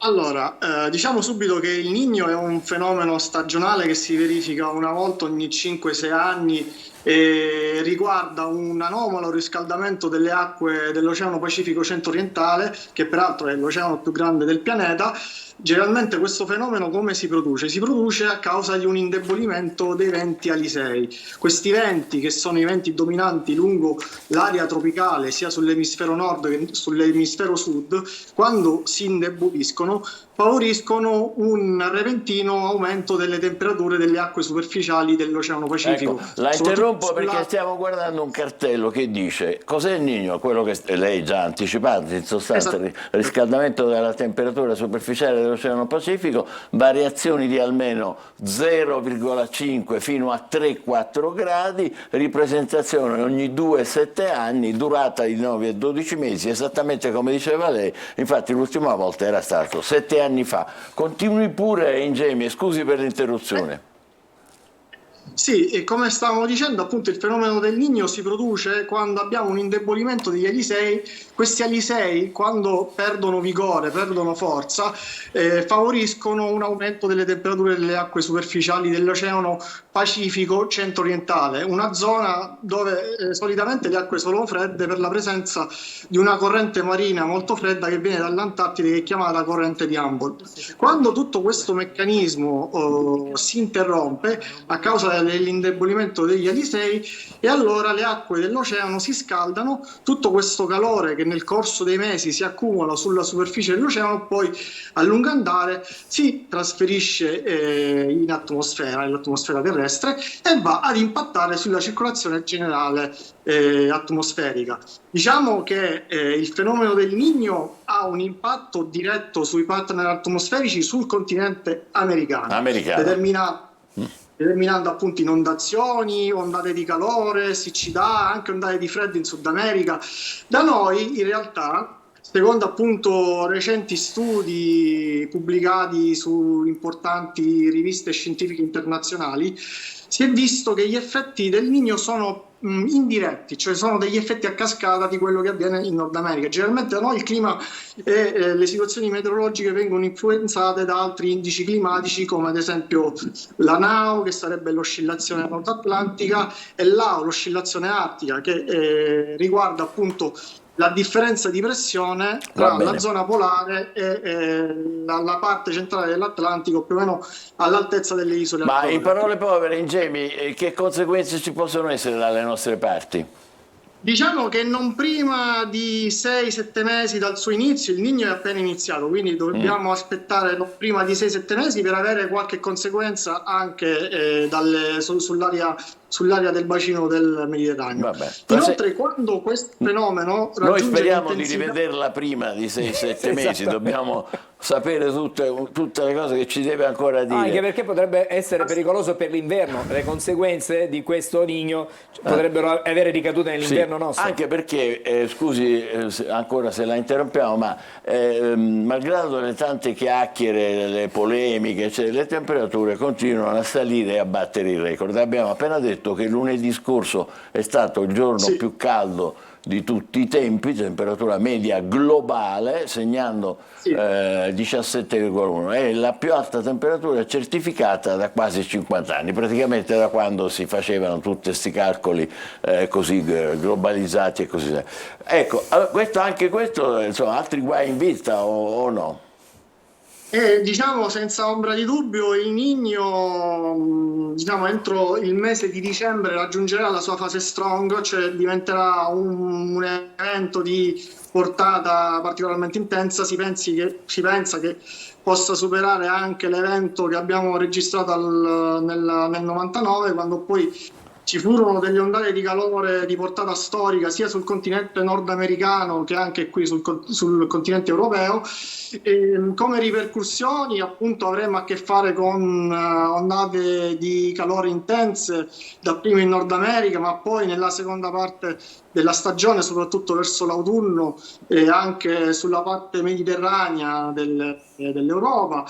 Allora, diciamo subito che il Niño è un fenomeno stagionale che si verifica una volta ogni 5-6 anni e riguarda un anomalo riscaldamento delle acque dell'Oceano Pacifico centro-orientale, che peraltro è l'oceano più grande del pianeta. Generalmente questo fenomeno come si produce? Si produce a causa di un indebolimento dei venti alisei. Questi venti, che sono i venti dominanti lungo l'area tropicale sia sull'emisfero nord che sull'emisfero sud, quando si indeboliscono favoriscono un repentino aumento delle temperature delle acque superficiali dell'Oceano Pacifico. Ecco, la interrompo perché stiamo guardando un cartello che dice cos'è il Niño, quello che lei già ha anticipato, in sostanza il riscaldamento della temperatura superficiale dell'Oceano Pacifico, variazioni di almeno 0,5 fino a 3-4 gradi, ripresentazione ogni 2-7 anni, durata di 9 e 12 mesi, esattamente come diceva lei. Infatti l'ultima volta era stato 7 anni fa. Continui pure, Ingemi, scusi per l'interruzione. Sì, e come stavamo dicendo, appunto il fenomeno del Niño si produce quando abbiamo un indebolimento degli alisei. Questi alisei, quando perdono vigore, perdono forza, favoriscono un aumento delle temperature delle acque superficiali dell'Oceano Pacifico centro-orientale, una zona dove solitamente le acque sono fredde per la presenza di una corrente marina molto fredda che viene dall'Antartide, che è chiamata corrente di Humboldt. Quando tutto questo meccanismo si interrompe a causa dell'indebolimento degli alisei, e allora le acque dell'oceano si scaldano, tutto questo calore che nel corso dei mesi si accumula sulla superficie dell'oceano poi a lungo andare si trasferisce in atmosfera, nell'atmosfera terrestre, e va ad impattare sulla circolazione generale atmosferica. Diciamo che il fenomeno del Niño ha un impatto diretto sui partner atmosferici sul continente americano. Determinando appunto inondazioni, ondate di calore, siccità, anche ondate di freddo in Sud America. Da noi in realtà, secondo appunto recenti studi pubblicati su importanti riviste scientifiche internazionali, si è visto che gli effetti del Niño sono indiretti, cioè sono degli effetti a cascata di quello che avviene in Nord America. Generalmente da noi il clima e le situazioni meteorologiche vengono influenzate da altri indici climatici, come ad esempio la NAO, che sarebbe l'oscillazione nord-atlantica, e l'AO, l'oscillazione artica, che riguarda appunto la differenza di pressione tra la zona polare e la parte centrale dell'Atlantico, più o meno all'altezza delle isole. Ma in parole povere, Ingemi, che conseguenze ci possono essere dalle nostre parti? Diciamo che non prima di 6-7 mesi dal suo inizio. Il Niño è appena iniziato, quindi dobbiamo aspettare non prima di 6-7 mesi per avere qualche conseguenza anche sull'area del bacino del Mediterraneo. Inoltre, quando questo fenomeno noi speriamo di rivederla prima di 6-7 mesi, dobbiamo sapere tutte le cose che ci deve ancora dire. Anche perché potrebbe essere pericoloso per l'inverno, le conseguenze di questo Niño potrebbero avere ricadute nell'inverno nostro. Anche perché, scusi ancora se la interrompiamo, ma malgrado le tante chiacchiere, le polemiche, le temperature continuano a salire e a battere il record. Abbiamo appena detto che lunedì scorso è stato il giorno più caldo di tutti i tempi, temperatura media globale, segnando 17,1, è la più alta temperatura certificata da quasi 50 anni, praticamente da quando si facevano tutti questi calcoli così globalizzati e così via. Ecco, anche questo, insomma, altri guai in vista o no? Diciamo senza ombra di dubbio il Niño, diciamo, entro il mese di dicembre raggiungerà la sua fase strong, cioè diventerà un evento di portata particolarmente intensa. Si pensa che possa superare anche l'evento che abbiamo registrato nel 99, quando poi ci furono delle ondate di calore di portata storica sia sul continente nordamericano che anche qui sul continente europeo. Come ripercussioni appunto avremo a che fare con ondate di calore intense dapprima in Nord America, ma poi nella seconda parte della stagione, soprattutto verso l'autunno, e anche sulla parte mediterranea dell'Europa.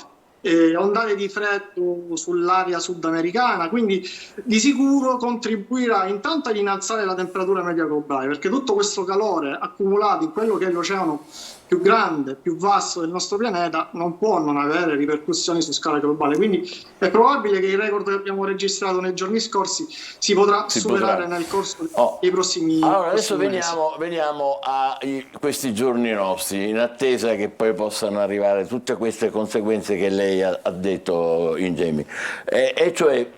Ondate di freddo sull'area sudamericana, quindi di sicuro contribuirà intanto ad innalzare la temperatura media globale, perché tutto questo calore accumulato in quello che è l'oceano più grande, più vasto del nostro pianeta non può non avere ripercussioni su scala globale. Quindi è probabile che il record che abbiamo registrato nei giorni scorsi si potrà superare nel corso dei prossimi mesi. Allora adesso veniamo a questi giorni nostri, in attesa che poi possano arrivare tutte queste conseguenze che lei ha detto, Ingemi, e cioè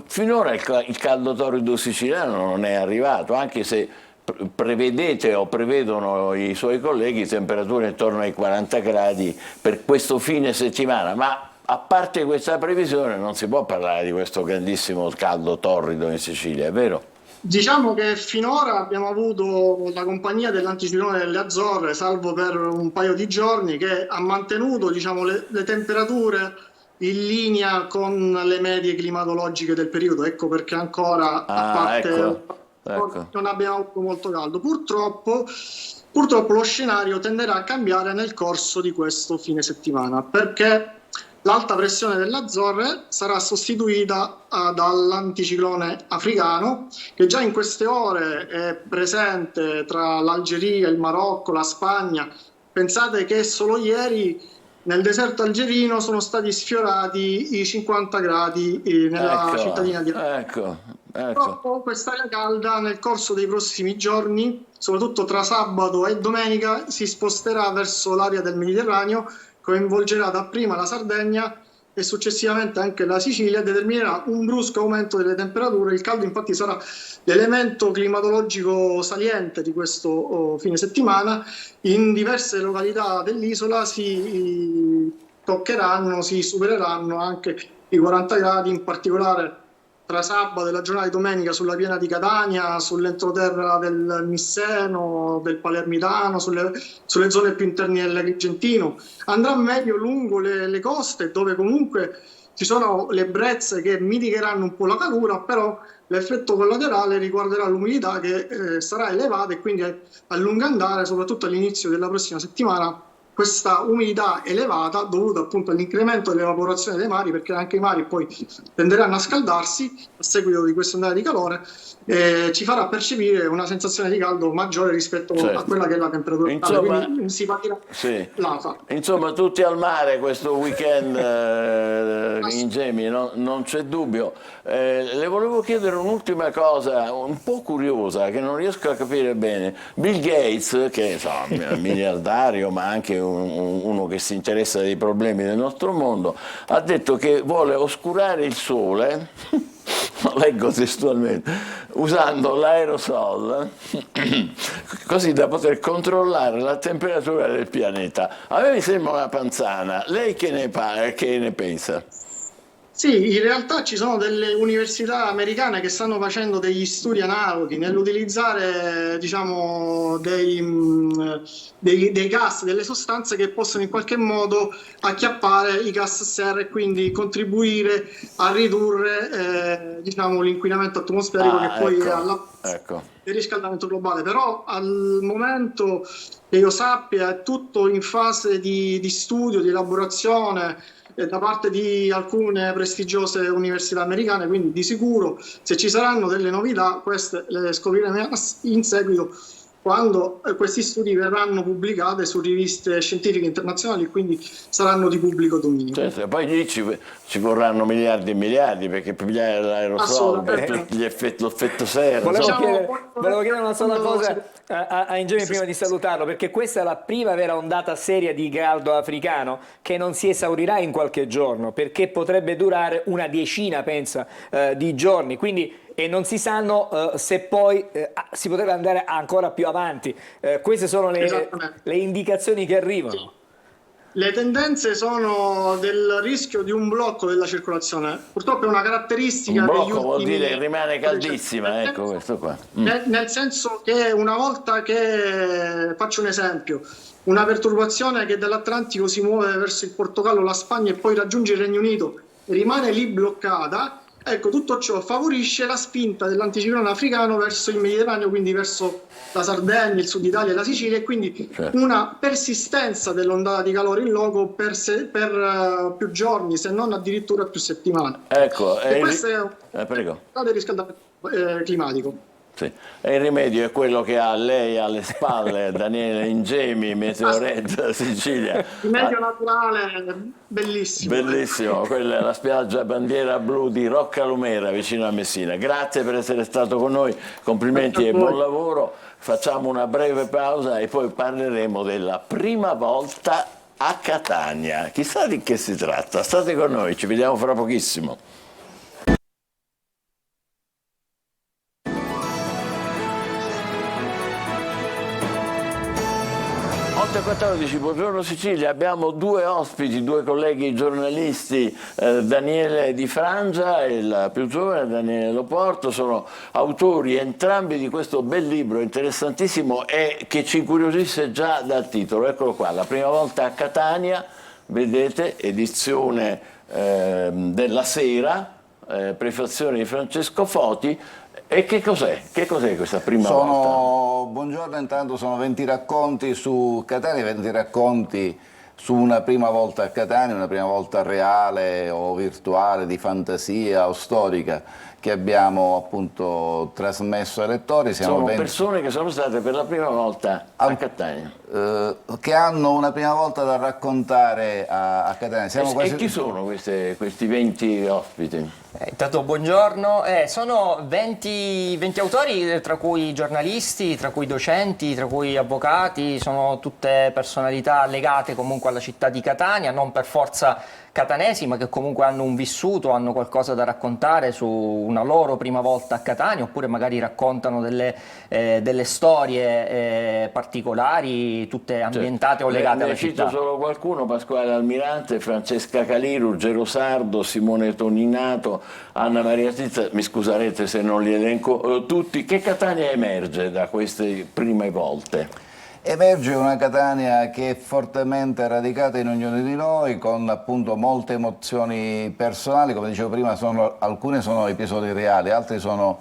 finora il caldo torrido siciliano non è arrivato, anche se prevedete o prevedono i suoi colleghi temperature intorno ai 40 gradi per questo fine settimana, ma a parte questa previsione non si può parlare di questo grandissimo caldo torrido in Sicilia, è vero? Diciamo che finora abbiamo avuto la compagnia dell'anticiclone delle Azzorre, salvo per un paio di giorni, che ha mantenuto, diciamo, le temperature in linea con le medie climatologiche del periodo. Ecco perché ancora, a parte ecco. non abbiamo avuto molto caldo. Purtroppo lo scenario tenderà a cambiare nel corso di questo fine settimana, perché l'alta pressione delle Azzorre sarà sostituita dall'anticiclone africano, che già in queste ore è presente tra l'Algeria, il Marocco, la Spagna. Pensate che solo ieri nel deserto algerino sono stati sfiorati i 50 gradi nella cittadina di Purtroppo quest'aria calda nel corso dei prossimi giorni, soprattutto tra sabato e domenica, si sposterà verso l'area del Mediterraneo, coinvolgerà dapprima la Sardegna e successivamente anche la Sicilia, determinerà un brusco aumento delle temperature. Il caldo infatti sarà l'elemento climatologico saliente di questo fine settimana. In diverse località dell'isola si supereranno anche i 40 gradi, in particolare tra sabato e la giornata di domenica sulla piana di Catania, sull'entroterra del Misseno, del Palermitano, sulle zone più interne dell'Agrigentino. Andrà meglio lungo le coste, dove comunque ci sono le brezze che mitigheranno un po' la calura, però l'effetto collaterale riguarderà l'umidità che sarà elevata, e quindi a lungo andare, soprattutto all'inizio della prossima settimana, questa umidità elevata, dovuta appunto all'incremento dell'evaporazione dei mari, perché anche i mari poi tenderanno a scaldarsi a seguito di questa ondata di calore, ci farà percepire una sensazione di caldo maggiore rispetto a quella che è la temperatura. Insomma, quindi si patirà l'afa. Insomma, tutti al mare questo weekend in Gemi, non c'è dubbio. Le volevo chiedere un'ultima cosa un po' curiosa che non riesco a capire bene. Bill Gates, che è miliardario ma anche uno che si interessa dei problemi del nostro mondo, ha detto che vuole oscurare il sole, leggo testualmente, usando l'aerosol così da poter controllare la temperatura del pianeta. A me mi sembra una panzana. Lei che ne pensa? Sì, in realtà ci sono delle università americane che stanno facendo degli studi analoghi nell'utilizzare, diciamo, dei gas, delle sostanze che possono in qualche modo acchiappare i gas serra e quindi contribuire a ridurre diciamo, l'inquinamento atmosferico che poi è alla del riscaldamento globale. Però al momento che io sappia è tutto in fase di studio, di elaborazione da parte di alcune prestigiose università americane, quindi di sicuro se ci saranno delle novità queste le scopriremo in seguito quando questi studi verranno pubblicati su riviste scientifiche internazionali, quindi saranno di pubblico dominio. Certo, poi lì ci vorranno miliardi e miliardi perché pigliare l'aerosol, per l'effetto serra. Volevo chiedere una sola cosa a Ingemi prima di salutarlo, perché questa è la prima vera ondata seria di caldo africano che non si esaurirà in qualche giorno, perché potrebbe durare una decina, pensa, di giorni, quindi e non si sanno se poi si potrebbe andare ancora più avanti. Queste sono le indicazioni che arrivano. Le tendenze sono del rischio di un blocco della circolazione. Purtroppo è una caratteristica degli ultimi... vuol dire che rimane caldissima, ecco questo qua. Nel senso che una volta che, faccio un esempio, una perturbazione che dall'Atlantico si muove verso il Portogallo, la Spagna e poi raggiunge il Regno Unito, rimane lì bloccata. Ecco, tutto ciò favorisce la spinta dell'anticiclone africano verso il Mediterraneo, quindi verso la Sardegna, il sud Italia e la Sicilia, e quindi una persistenza dell'ondata di calore in loco per più giorni, se non addirittura più settimane. Ecco, e questo è un riscaldamento climatico. Sì. E il rimedio è quello che ha lei alle spalle, Daniele Ingemi, Meteored Sicilia. Il medio naturale, bellissimo. Bellissimo, quella è la spiaggia bandiera blu di Roccalumera, vicino a Messina. Grazie per essere stato con noi, complimenti e buon lavoro. Facciamo una breve pausa e poi parleremo della prima volta a Catania. Chissà di che si tratta. State con noi, ci vediamo fra pochissimo. 8:14, buongiorno Sicilia, abbiamo due ospiti, due colleghi giornalisti, Daniele Di Frangia e il più giovane Daniele Loporto, sono autori entrambi di questo bel libro interessantissimo e che ci incuriosisce già dal titolo. Eccolo qua, La prima volta a Catania, vedete, edizione della Sera, prefazione di Francesco Foti. E che cos'è? Che cos'è questa prima volta? Buongiorno, intanto sono 20 racconti su Catania, 20 racconti su una prima volta a Catania, una prima volta reale o virtuale, di fantasia o storica, che abbiamo appunto trasmesso ai lettori. Sono persone che sono state per la prima volta a Catania. Che hanno una prima volta da raccontare a Catania. E chi sono questi 20 ospiti? Intanto buongiorno, sono 20 autori, tra cui giornalisti, tra cui docenti, tra cui avvocati, sono tutte personalità legate comunque alla città di Catania, non per forza catanesi, ma che comunque hanno un vissuto, hanno qualcosa da raccontare su una loro prima volta a Catania, oppure magari raccontano delle storie particolari, tutte ambientate o legate alla città. Ne cito solo qualcuno: Pasquale Almirante, Francesca Calì, Ruggero Sardo, Simone Toninato, Anna Maria Tizza, mi scuserete se non li elenco tutti. Che Catania emerge da queste prime volte? Emerge una Catania che è fortemente radicata in ognuno di noi, con appunto molte emozioni personali, come dicevo prima, alcuni sono episodi reali, altri sono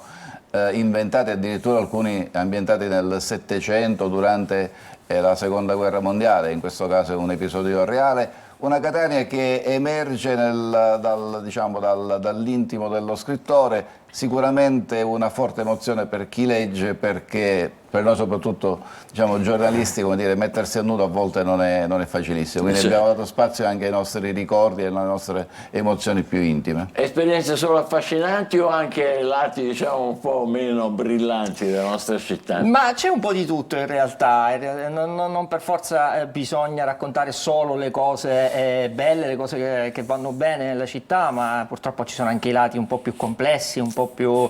inventati, addirittura alcuni ambientati nel Settecento, durante la Seconda Guerra Mondiale, in questo caso è un episodio reale. Una Catania che emerge dall'intimo dello scrittore, sicuramente una forte emozione per chi legge, perché per noi soprattutto giornalisti, come dire, mettersi a nudo a volte non è facilissimo, quindi abbiamo dato spazio anche ai nostri ricordi e alle nostre emozioni più intime. Esperienze solo affascinanti o anche lati un po' meno brillanti della nostra città? Ma c'è un po' di tutto in realtà, non per forza bisogna raccontare solo le cose belle, le cose che vanno bene nella città, ma purtroppo ci sono anche i lati un po' più complessi, un po' più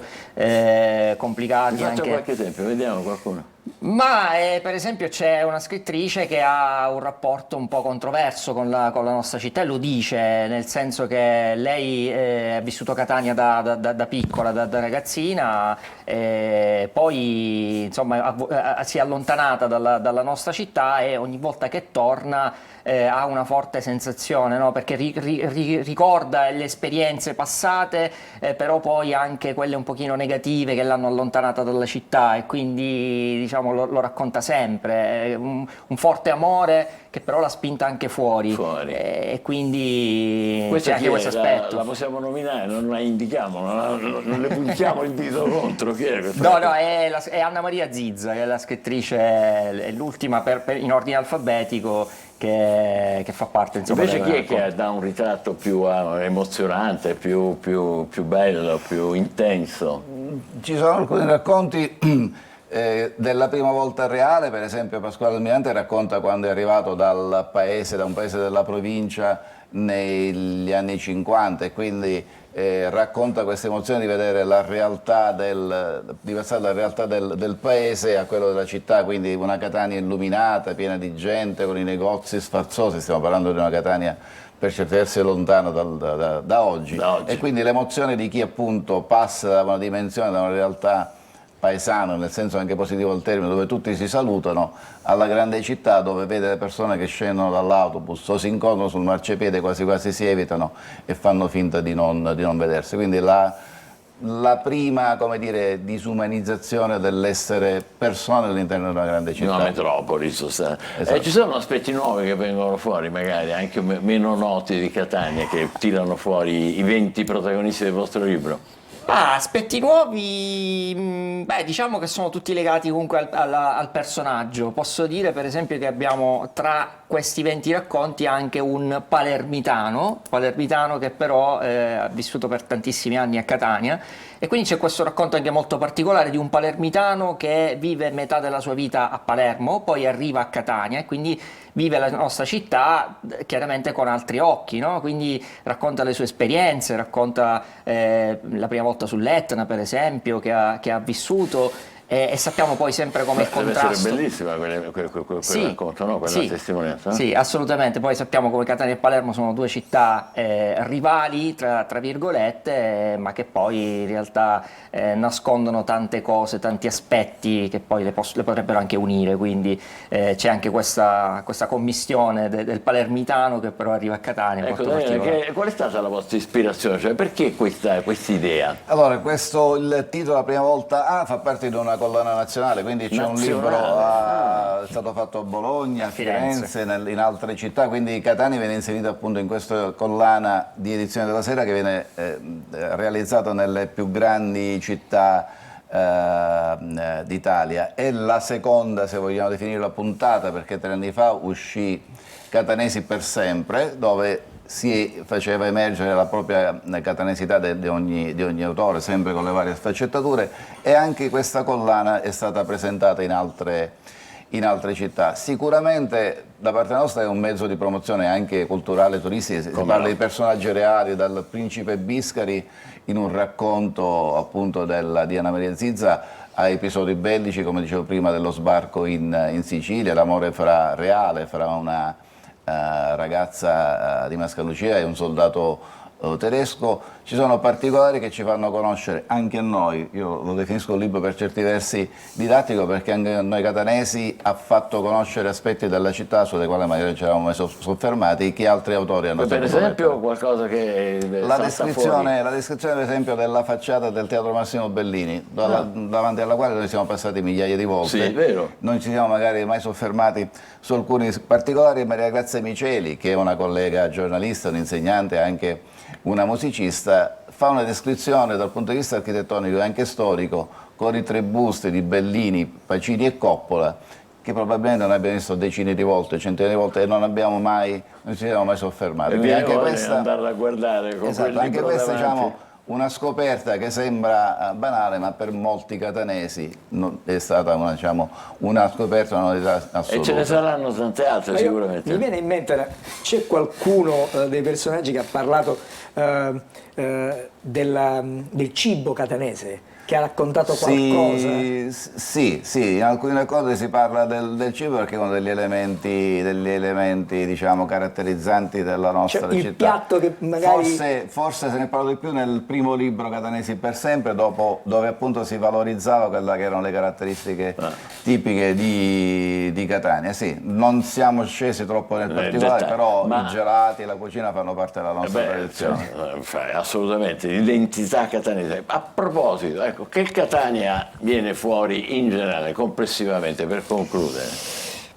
complicati. Faccio qualche esempio, vediamo qualcuno. Ma per esempio c'è una scrittrice che ha un rapporto un po' controverso con la nostra città, e lo dice, nel senso che lei ha vissuto Catania da piccola, da ragazzina, poi insomma si è allontanata dalla nostra città, e ogni volta che torna ha una forte sensazione, no? Perché ricorda le esperienze passate, però poi anche quelle un pochino negative che l'hanno allontanata dalla città, e quindi lo racconta sempre, un forte amore che però l'ha spinta anche fuori. E quindi c'è anche questo aspetto. La possiamo nominare, non la indichiamo, non le puntiamo il dito contro. Chi è questa? No, è Anna Maria Zizza, che è la scrittrice, è l'ultima in ordine alfabetico che fa parte, insomma. Invece chi è che dà un ritratto più emozionante, più bello, più intenso? Ci sono alcuni racconti della prima volta reale, per esempio Pasquale Almirante racconta quando è arrivato da un paese della provincia negli anni 50, e quindi racconta questa emozione di vedere la realtà di passare dalla realtà del paese a quello della città, quindi una Catania illuminata, piena di gente, con i negozi sfarzosi. Stiamo parlando di una Catania per certi versi lontana da oggi. E quindi l'emozione di chi appunto passa da una dimensione, da una realtà paesano, nel senso anche positivo del termine, dove tutti si salutano, alla grande città, dove vede le persone che scendono dall'autobus o si incontrano sul marciapiede, quasi quasi si evitano e fanno finta di non vedersi. Quindi la prima, come dire, disumanizzazione dell'essere persone all'interno di una grande città. Una metropoli, esatto. Ci sono aspetti nuovi che vengono fuori, magari anche meno noti di Catania, che tirano fuori i 20 protagonisti del vostro libro? Aspetti nuovi, diciamo che sono tutti legati comunque al personaggio. Posso dire per esempio che abbiamo tra questi 20 racconti anche un palermitano che però ha vissuto per tantissimi anni a Catania, e quindi c'è questo racconto anche molto particolare di un palermitano che vive metà della sua vita a Palermo, poi arriva a Catania e quindi vive la nostra città chiaramente con altri occhi, no? Quindi racconta le sue esperienze, racconta la prima volta sull'Etna per esempio che ha vissuto, e sappiamo poi sempre come il Deve contrasto. essere bellissima quel racconto, no? Quella testimonianza. Sì, assolutamente. Poi sappiamo come Catania e Palermo sono due città rivali, tra virgolette, ma che poi in realtà nascondono tante cose, tanti aspetti che poi le potrebbero anche unire. Quindi c'è anche questa commistione del palermitano che però arriva a Catania. Ecco, molto particolare. qual è stata la vostra ispirazione? Cioè, perché questa idea? Allora, il titolo la prima volta fa parte di una collana nazionale, quindi c'è un libro, è stato fatto a Bologna, a Firenze, in altre città, quindi Catania viene inserita appunto in questa collana di edizione della sera che viene realizzata nelle più grandi città d'Italia. È la seconda, se vogliamo definirla, puntata, perché 3 anni fa uscì Catanesi per sempre, dove si faceva emergere la propria catanesità di ogni autore, sempre con le varie sfaccettature, e anche questa collana è stata presentata in altre città. Sicuramente da parte nostra è un mezzo di promozione anche culturale, turistica, si parla di personaggi reali, dal principe Biscari in un racconto appunto di Anna Maria Zizza a episodi bellici, come dicevo prima, dello sbarco in Sicilia, l'amore reale fra una ragazza di Mascalucia e un soldato tedesco. Ci sono particolari che ci fanno conoscere anche a noi, io lo definisco un libro per certi versi didattico, perché anche a noi catanesi ha fatto conoscere aspetti della città sulle quali magari non ci eravamo mai soffermati, che altri autori hanno Per esempio qualcosa che la descrizione per esempio della facciata del Teatro Massimo Bellini, davanti alla quale noi siamo passati migliaia di volte. Sì, è vero. Non ci siamo magari mai soffermati su alcuni particolari. Maria Grazia Miceli, che è una collega giornalista, un'insegnante, anche una musicista, fa una descrizione dal punto di vista architettonico e anche storico con i 3 busti di Bellini, Pacini e Coppola, che probabilmente non abbiamo visto decine di volte, centinaia di volte, e non ci siamo mai soffermati. Quindi anche questa, andarla a guardare con quel libro anche questa, davanti. diciamo, una scoperta che sembra banale, ma per molti catanesi è stata una scoperta, una novità assoluta. E ce ne saranno tante altre sicuramente. Mi viene in mente, c'è qualcuno dei personaggi che ha parlato del cibo catanese, che ha raccontato qualcosa? Sì, in alcuni racconti si parla del cibo perché è uno degli elementi diciamo, caratterizzanti della nostra città. Il piatto che magari... Forse se ne parla di più nel primo libro, Catanesi per sempre, dove appunto si valorizzava quelle che erano le caratteristiche tipiche di Catania. Sì, non siamo scesi troppo nel particolare, però i gelati e la cucina fanno parte della nostra tradizione. Assolutamente, l'identità catanese. A proposito, ecco, che Catania viene fuori in generale, complessivamente, per concludere?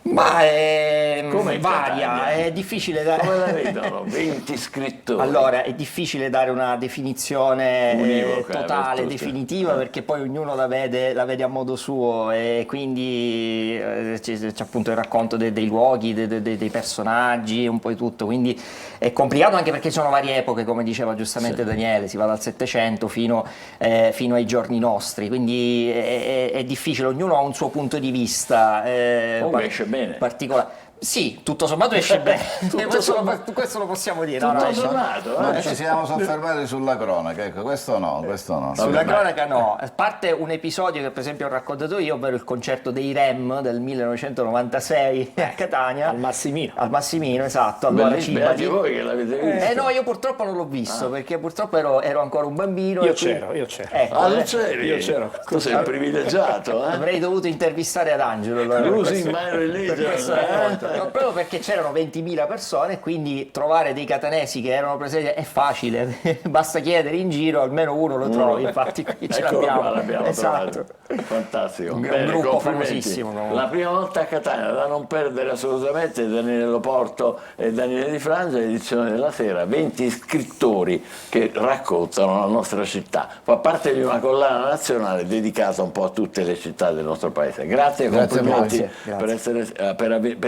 Ma è Come varia, Catania? è difficile dare... Come la vedono? 20 scrittori. Allora, è difficile dare una definizione Univoca, totale, per tutti. definitiva, perché poi ognuno la vede a modo suo, e quindi c'è appunto il racconto dei luoghi, dei personaggi, un po' di tutto, quindi è complicato anche perché ci sono varie epoche, come diceva giustamente Daniele, si va dal Settecento fino ai giorni nostri, quindi è difficile, ognuno ha un suo punto di vista. Comunque esce bene. Particolare. Sì, tutto sommato esce bene, questo lo possiamo dire. Tutto sommato, Non ci siamo soffermati sulla cronaca, ecco, questo no. Sulla cronaca no, a parte un episodio che per esempio ho raccontato io, ovvero il concerto dei Rem del 1996 a Catania. Al Massimino, esatto. Allora Beati voi che l'avete visto. no, io purtroppo non l'ho visto, perché purtroppo ero ancora un bambino. Io c'ero. Ecco, Non c'eri? Io c'ero. Tu sei un privilegiato, avrei dovuto intervistare ad Angelo. Allora, Losing my religion, per questo racconto. No, proprio perché c'erano 20.000 persone, quindi trovare dei catanesi che erano presenti è facile, basta chiedere in giro, almeno uno lo trovi, infatti qui ce l'abbiamo. Esatto. Fantastico. Un Bene, gruppo complimenti. famosissimo. La prima volta a Catania, da non perdere assolutamente, Daniele Loporto e Daniele Di Franza, edizione della sera, 20 scrittori che raccontano la nostra città. Fa parte di una collana nazionale dedicata un po' a tutte le città del nostro paese. Grazie, complimenti per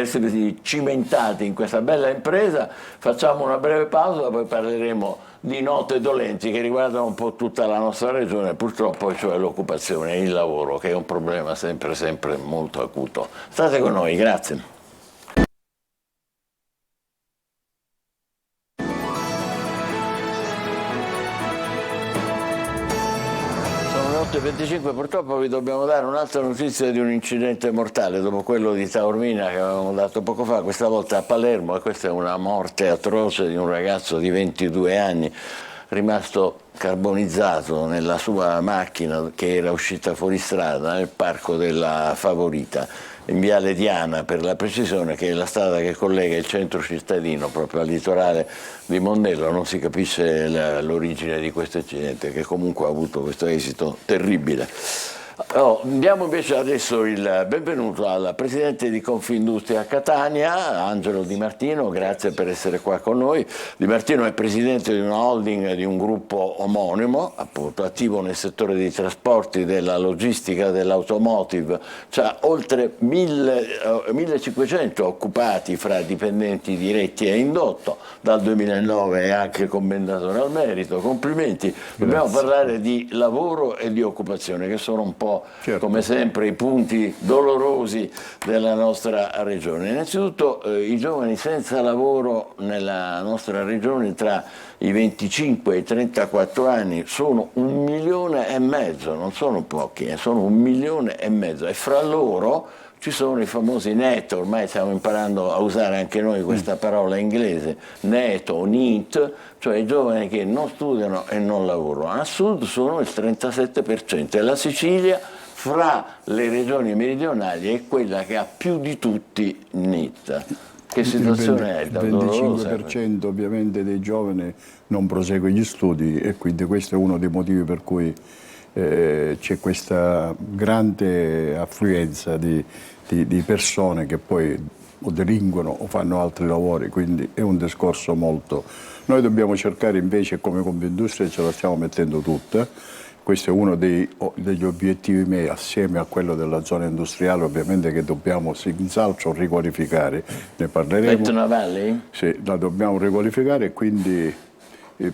esservi cimentati in questa bella impresa. Facciamo una breve pausa, poi parleremo di note dolenti che riguardano un po' tutta la nostra regione, purtroppo, cioè l'occupazione e il lavoro, che è un problema sempre molto acuto. State con noi, grazie. Sono le 8:23 25, purtroppo vi dobbiamo dare un'altra notizia di un incidente mortale dopo quello di Taormina che avevamo dato poco fa, questa volta a Palermo, e questa è una morte atroce di un ragazzo di 22 anni rimasto carbonizzato nella sua macchina che era uscita fuori strada nel parco della Favorita, in Viale Diana per la precisione, che è la strada che collega il centro cittadino proprio al litorale di Mondello. Non si capisce l'origine di questo incidente, che comunque ha avuto questo esito terribile. Diamo invece adesso il benvenuto al presidente di Confindustria Catania, Angelo Di Martino. Grazie per essere qua con noi. Di Martino è presidente di una holding di un gruppo omonimo, appunto attivo nel settore dei trasporti, della logistica, dell'automotive. C'ha oltre 1500 occupati fra dipendenti diretti e indotto. Dal 2009 è anche commendatore al merito. Complimenti. Grazie. Dobbiamo parlare di lavoro e di occupazione, che sono un po' come sempre i punti dolorosi della nostra regione. Innanzitutto i giovani senza lavoro nella nostra regione tra i 25 e i 34 anni sono 1,5 milioni, non sono pochi, sono 1,5 milioni, e fra loro ci sono i famosi NEET. Ormai stiamo imparando a usare anche noi questa parola inglese, NEET o NEET, cioè i giovani che non studiano e non lavorano. A sud sono il 37% e la Sicilia, fra le regioni meridionali, è quella che ha più di tutti NEET. Che situazione è? Il 25% ovviamente dei giovani non prosegue gli studi, e quindi questo è uno dei motivi per cui c'è questa grande affluenza di persone che poi o delinquono o fanno altri lavori, quindi è un discorso molto... Noi dobbiamo cercare invece, come Confindustria ce la stiamo mettendo tutta, questo è uno degli obiettivi miei, assieme a quello della zona industriale, ovviamente, che dobbiamo senz'altro riqualificare, ne parleremo. Etna Valley? Sì, la dobbiamo riqualificare, e quindi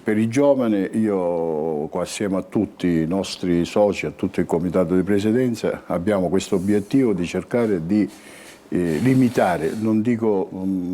per i giovani io, assieme a tutti i nostri soci, a tutto il comitato di presidenza, abbiamo questo obiettivo di cercare di limitare, non dico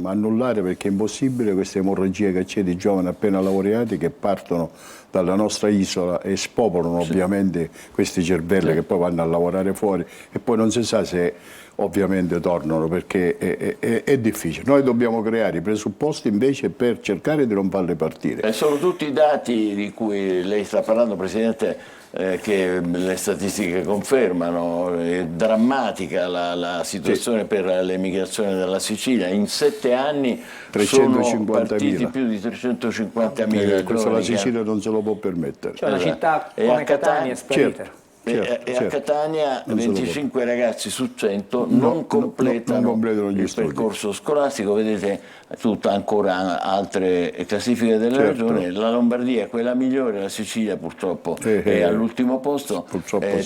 annullare perché è impossibile, questa emorragia che c'è di giovani appena laureati che partono dalla nostra isola e spopolano ovviamente questi cervelli che poi vanno a lavorare fuori e poi non si sa se ovviamente tornano, perché è difficile. Noi dobbiamo creare i presupposti invece per cercare di non farle partire. E sono tutti i dati di cui lei sta parlando, Presidente, che le statistiche confermano. È drammatica la situazione per l'emigrazione dalla Sicilia. In 7 anni sono partiti più di 350.000 questo la Sicilia non se lo può permettere. Cioè una città come Catania è sparita. A Catania 25 ragazzi su 100 non completano il percorso scolastico. Vedete ancora altre classifiche della regione. La Lombardia è quella migliore, la Sicilia purtroppo è all'ultimo posto,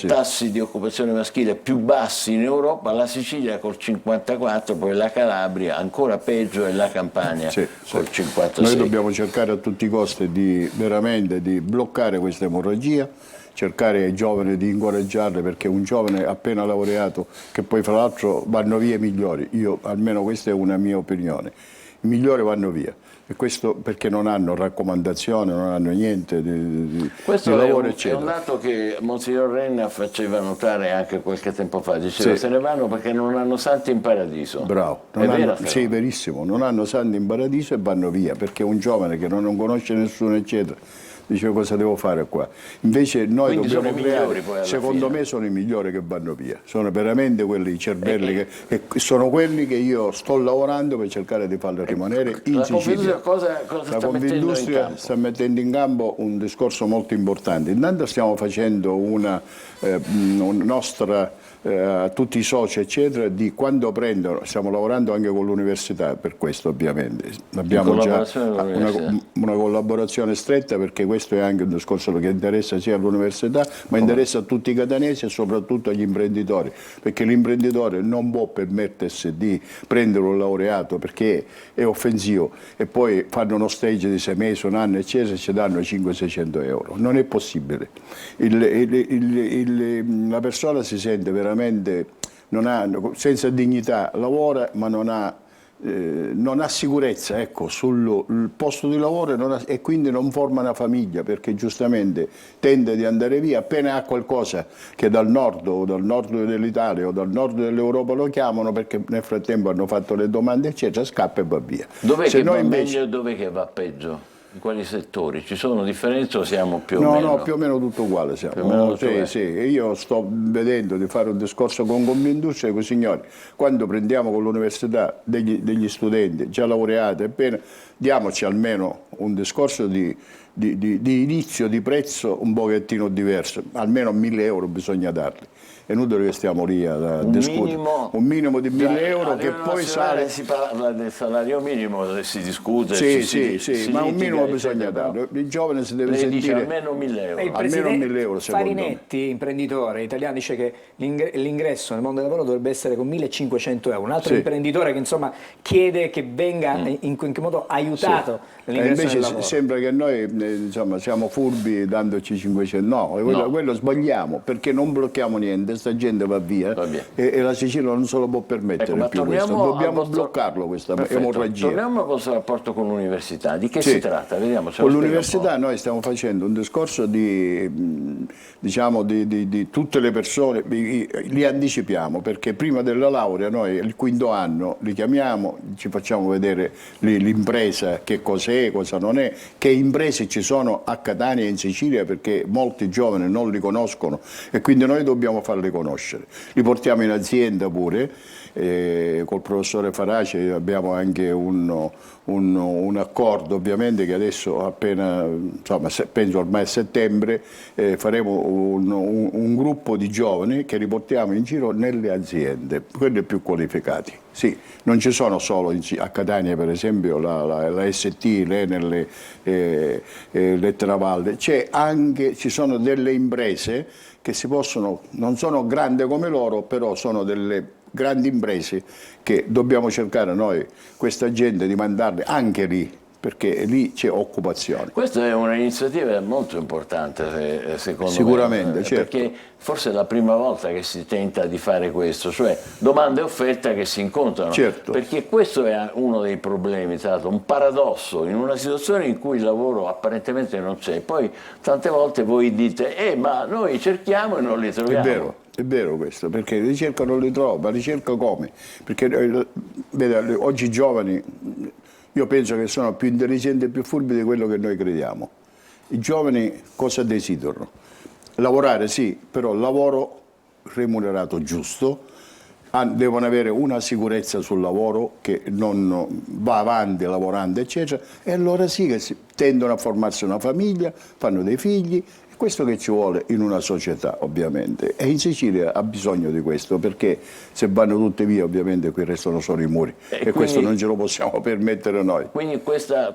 tassi di occupazione maschile più bassi in Europa, la Sicilia col 54, poi la Calabria ancora peggio, e la Campania col 56. Noi dobbiamo cercare a tutti i costi veramente di bloccare questa emorragia, cercare ai giovani di incoraggiarli, perché un giovane appena laureato, che poi fra l'altro vanno via i migliori, almeno questa è una mia opinione, i migliori vanno via, e questo perché non hanno raccomandazioni, non hanno niente di lavoro, eccetera. È un dato che Monsignor Renna faceva notare anche qualche tempo fa, diceva se ne vanno perché non hanno santi in paradiso. Bravo, sì, verissimo, non hanno santi in paradiso e vanno via, perché un giovane che non conosce nessuno eccetera dice cosa devo fare qua. Invece noi dobbiamo creare, secondo me sono i migliori che vanno via, sono veramente quelli cervelli che sono quelli che io sto lavorando per cercare di farli rimanere in Sicilia. La Confindustria sta mettendo in campo un discorso molto importante. Intanto stiamo facendo una nostra a tutti i soci eccetera, di quando prendono, stiamo lavorando anche con l'università per questo, ovviamente abbiamo già una collaborazione stretta, perché questo è anche un discorso che interessa sia all'università ma interessa a tutti i catanesi e soprattutto agli imprenditori, perché l'imprenditore non può permettersi di prendere un laureato perché è offensivo e poi fanno uno stage di 6 mesi, un anno eccetera e ci danno 500-600 euro, non è possibile. La persona si sente veramente senza dignità, lavora ma non ha non ha sicurezza, ecco, sul posto di lavoro e quindi non forma una famiglia, perché giustamente tende di andare via appena ha qualcosa che dal nord o dal nord dell'Italia o dal nord dell'Europa lo chiamano, perché nel frattempo hanno fatto le domande eccetera, scappa e va via. Dov'è che va meglio e dov'è che va peggio? In quali settori? Ci sono differenze o siamo più o meno? No, più o meno tutto uguale siamo. Sì. Io sto vedendo di fare un discorso con Confindustria e dico, signori, quando prendiamo con l'università degli studenti già laureati, appena, diamoci almeno un discorso di inizio di prezzo un pochettino diverso, almeno 1.000 euro bisogna darli. È inutile che stiamo lì a discutere. Un minimo di 1.000 euro che poi sale. Si parla del salario minimo, si discute. Sì, ma un minimo bisogna darlo. Il giovane si deve sentire. Dice almeno 1.000 euro. Almeno 1.000 euro, Farinetti, imprenditore italiano, dice che l'ingresso nel mondo del lavoro dovrebbe essere con 1.500 euro. Un altro imprenditore che insomma chiede che venga in qualche modo aiutato nell'ingresso nel lavoro. Sembra che noi insomma, siamo furbi dandoci 500. No, quello sbagliamo, perché non blocchiamo niente. Questa gente va via e la Sicilia non se lo può permettere più questo. Dobbiamo bloccarlo questa emorragia. Torniamo al vostro rapporto con l'università. Di che si tratta? Vediamo, con l'università noi stiamo facendo un discorso di tutte le persone, li anticipiamo, perché prima della laurea noi il quinto anno li chiamiamo, ci facciamo vedere l'impresa, che cos'è, cosa non è, che imprese ci sono a Catania e in Sicilia, perché molti giovani non li conoscono e quindi noi dobbiamo farli conoscere. Li portiamo in azienda pure, col professore Faraci abbiamo anche un accordo, ovviamente, che adesso appena, insomma, penso ormai a settembre, faremo un gruppo di giovani che riportiamo in giro nelle aziende, quelli più qualificati. Sì, non ci sono solo a Catania, per esempio, la ST, l'Enel, le Travalle, ci sono delle imprese che si possono, non sono grandi come loro, però sono delle grandi imprese che dobbiamo cercare noi, questa gente, di mandarle anche lì, perché lì c'è occupazione. Questa è un'iniziativa molto importante, secondo me. Sicuramente, certo. Perché forse è la prima volta che si tenta di fare questo, cioè domanda e offerta che si incontrano. Certo. Perché questo è uno dei problemi, tra l'altro, un paradosso, in una situazione in cui il lavoro apparentemente non c'è. Poi tante volte voi dite, ma noi cerchiamo e non li troviamo. È vero questo, perché ricerca non li trova, ma ricerca come? Perché vede, oggi i giovani, io penso che sono più intelligenti e più furbi di quello che noi crediamo. I giovani cosa desiderano? Lavorare sì, però lavoro remunerato giusto, devono avere una sicurezza sul lavoro, che non va avanti lavorando eccetera, e allora sì che tendono a formarsi una famiglia, fanno dei figli. Questo che ci vuole in una società, ovviamente, e in Sicilia ha bisogno di questo, perché se vanno tutte via ovviamente qui restano solo i muri e quindi, questo non ce lo possiamo permettere noi. Quindi questo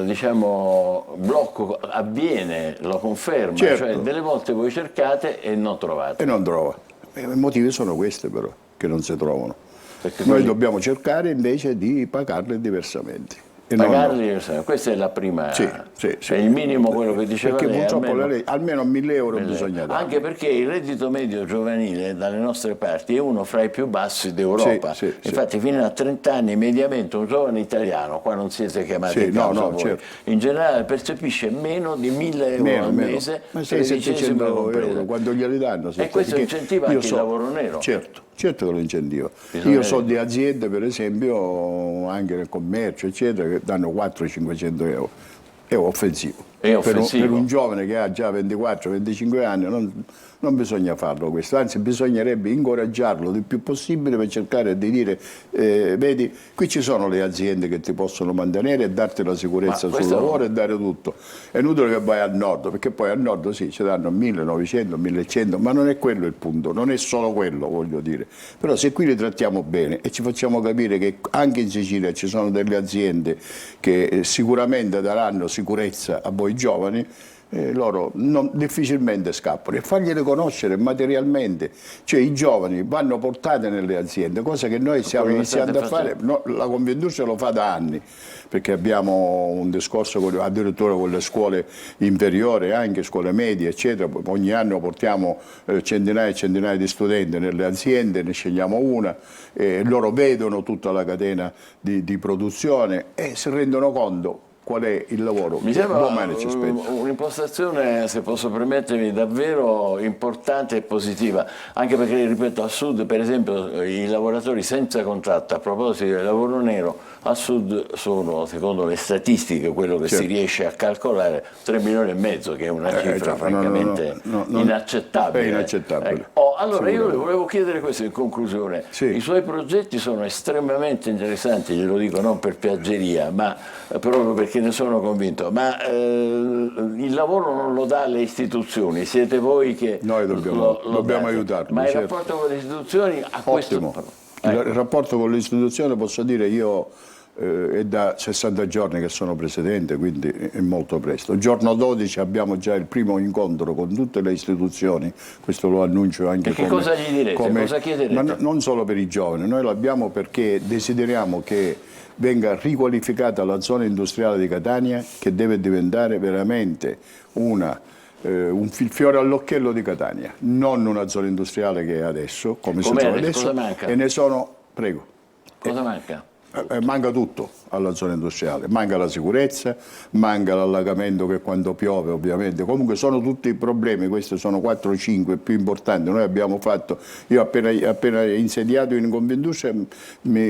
diciamo, blocco avviene, lo conferma, certo. Cioè delle volte voi cercate e non trovate. E non trova. I motivi sono questi però, che non si trovano. Perché noi dobbiamo cercare invece di pagarle diversamente. Pagarli, questa è la prima, sì. È il minimo, quello che diceva perché lei. Purtroppo almeno 1.000 euro bisogna dare. Anche perché il reddito medio giovanile dalle nostre parti è uno fra i più bassi d'Europa. Infatti fino a 30 anni mediamente un giovane italiano, qua non siete chiamati in causa voi, certo. In generale percepisce meno di 1.000 euro al mese, ma 600-700 euro quando glieli danno. E questo incentiva anche il lavoro nero. Certo che lo incentivo. Io so di aziende, per esempio, anche nel commercio, eccetera, che danno 400-500 euro. È offensivo. Per un giovane che ha già 24-25 anni non bisogna farlo questo, anzi bisognerebbe incoraggiarlo il più possibile per cercare di dire vedi, qui ci sono le aziende che ti possono mantenere e darti la sicurezza sul lavoro e dare tutto. È inutile che vai al nord, perché poi al nord sì, ci danno 1.900, 1.100, ma non è quello il punto, non è solo quello, voglio dire. Però se qui li trattiamo bene e ci facciamo capire che anche in Sicilia ci sono delle aziende che sicuramente daranno sicurezza a voi giovani, loro difficilmente scappano, e fargliele conoscere materialmente, cioè i giovani vanno portati nelle aziende, cosa che noi stiamo iniziando a fare. No, la Confindustria lo fa da anni, perché abbiamo un discorso addirittura con le scuole inferiori, anche scuole medie eccetera, ogni anno portiamo centinaia e centinaia di studenti nelle aziende, ne scegliamo una, e loro vedono tutta la catena di produzione e si rendono conto qual è il lavoro. Mi sembra domani ci aspetta. Un'impostazione, se posso permettermi, davvero importante e positiva, anche perché, ripeto, al sud per esempio i lavoratori senza contratto, a proposito del lavoro nero, al sud sono, secondo le statistiche, quello che si riesce a calcolare, 3,5 milioni, che è una cifra francamente inaccettabile. È inaccettabile. Allora io le volevo chiedere questo in conclusione. I suoi progetti sono estremamente interessanti, glielo dico non per piaggeria, ma proprio perché ne sono convinto, ma il lavoro non lo dà le istituzioni, siete voi che noi dobbiamo aiutarli. Ma il rapporto con le istituzioni a Ottimo. Il rapporto con le istituzioni, posso dire, io è da 60 giorni che sono presidente, quindi è molto presto. Il giorno 12 abbiamo già il primo incontro con tutte le istituzioni, questo lo annuncio anche come... cosa gli direte? Cosa chiederete? Ma non solo per i giovani, noi l'abbiamo perché desideriamo che venga riqualificata la zona industriale di Catania, che deve diventare veramente un fiore all'occhiello di Catania, non una zona industriale che è adesso, come si trova adesso. Cosa manca? E ne sono... Prego. Cosa manca? Manca tutto alla zona industriale, manca la sicurezza, manca l'allagamento che quando piove ovviamente, comunque sono tutti problemi, questi sono 4 o 5 più importanti. Noi abbiamo fatto, io appena insediato in Confindustria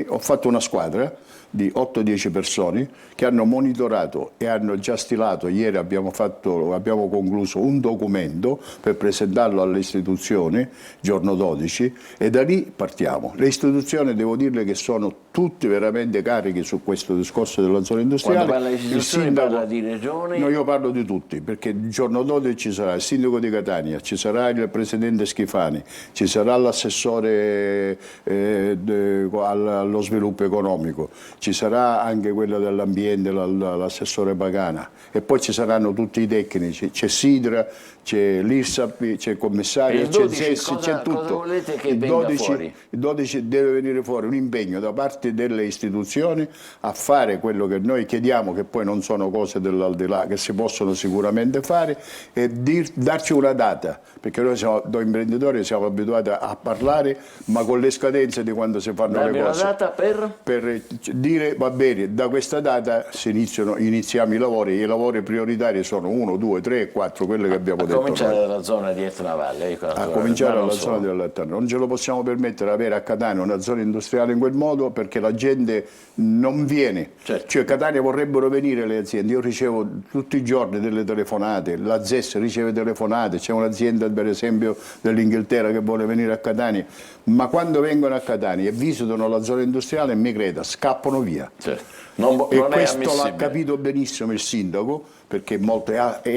ho fatto una squadra di 8-10 persone che hanno monitorato e hanno già stilato, ieri abbiamo concluso un documento per presentarlo alle istituzioni, giorno 12, e da lì partiamo. Le istituzioni, devo dirle che sono tutti veramente carichi su questo discorso della zona industriale. Quando parla di istituzioni parla di regioni? No, io parlo di tutti, perché il giorno 12 ci sarà il sindaco di Catania, ci sarà il presidente Schifani, ci sarà l'assessore allo sviluppo economico, ci sarà anche quello dell'ambiente, l'assessore Pagana, e poi ci saranno tutti i tecnici, c'è Sidra, c'è l'IRSAP, c'è il commissario, c'è il ZES, c'è tutto. Cosa volete che venga fuori? Il 12 deve venire fuori un impegno da parte delle istituzioni a fare quello che noi chiediamo, che poi non sono cose dell'aldilà, che si possono sicuramente fare, e darci una data, perché noi da imprenditori siamo abituati a parlare, ma con le scadenze di quando si fanno le cose. Una data per dire, va bene, da questa data iniziamo i lavori prioritari sono 1, 2, 3 4, quelle che abbiamo detto. A cominciare dalla zona di Etna Valle. A cominciare dalla zona dell'Etna. Non ce lo possiamo permettere di avere a Catania una zona industriale in quel modo, perché la gente non viene. Certo. Cioè Catania vorrebbero venire le aziende, io ricevo tutti i giorni delle telefonate, la ZES riceve telefonate, c'è un'azienda per esempio dell'Inghilterra che vuole venire a Catania, ma quando vengono a Catania e visitano la zona industriale, mi creda, scappano via. Certo. E questo l'ha capito benissimo il sindaco, perché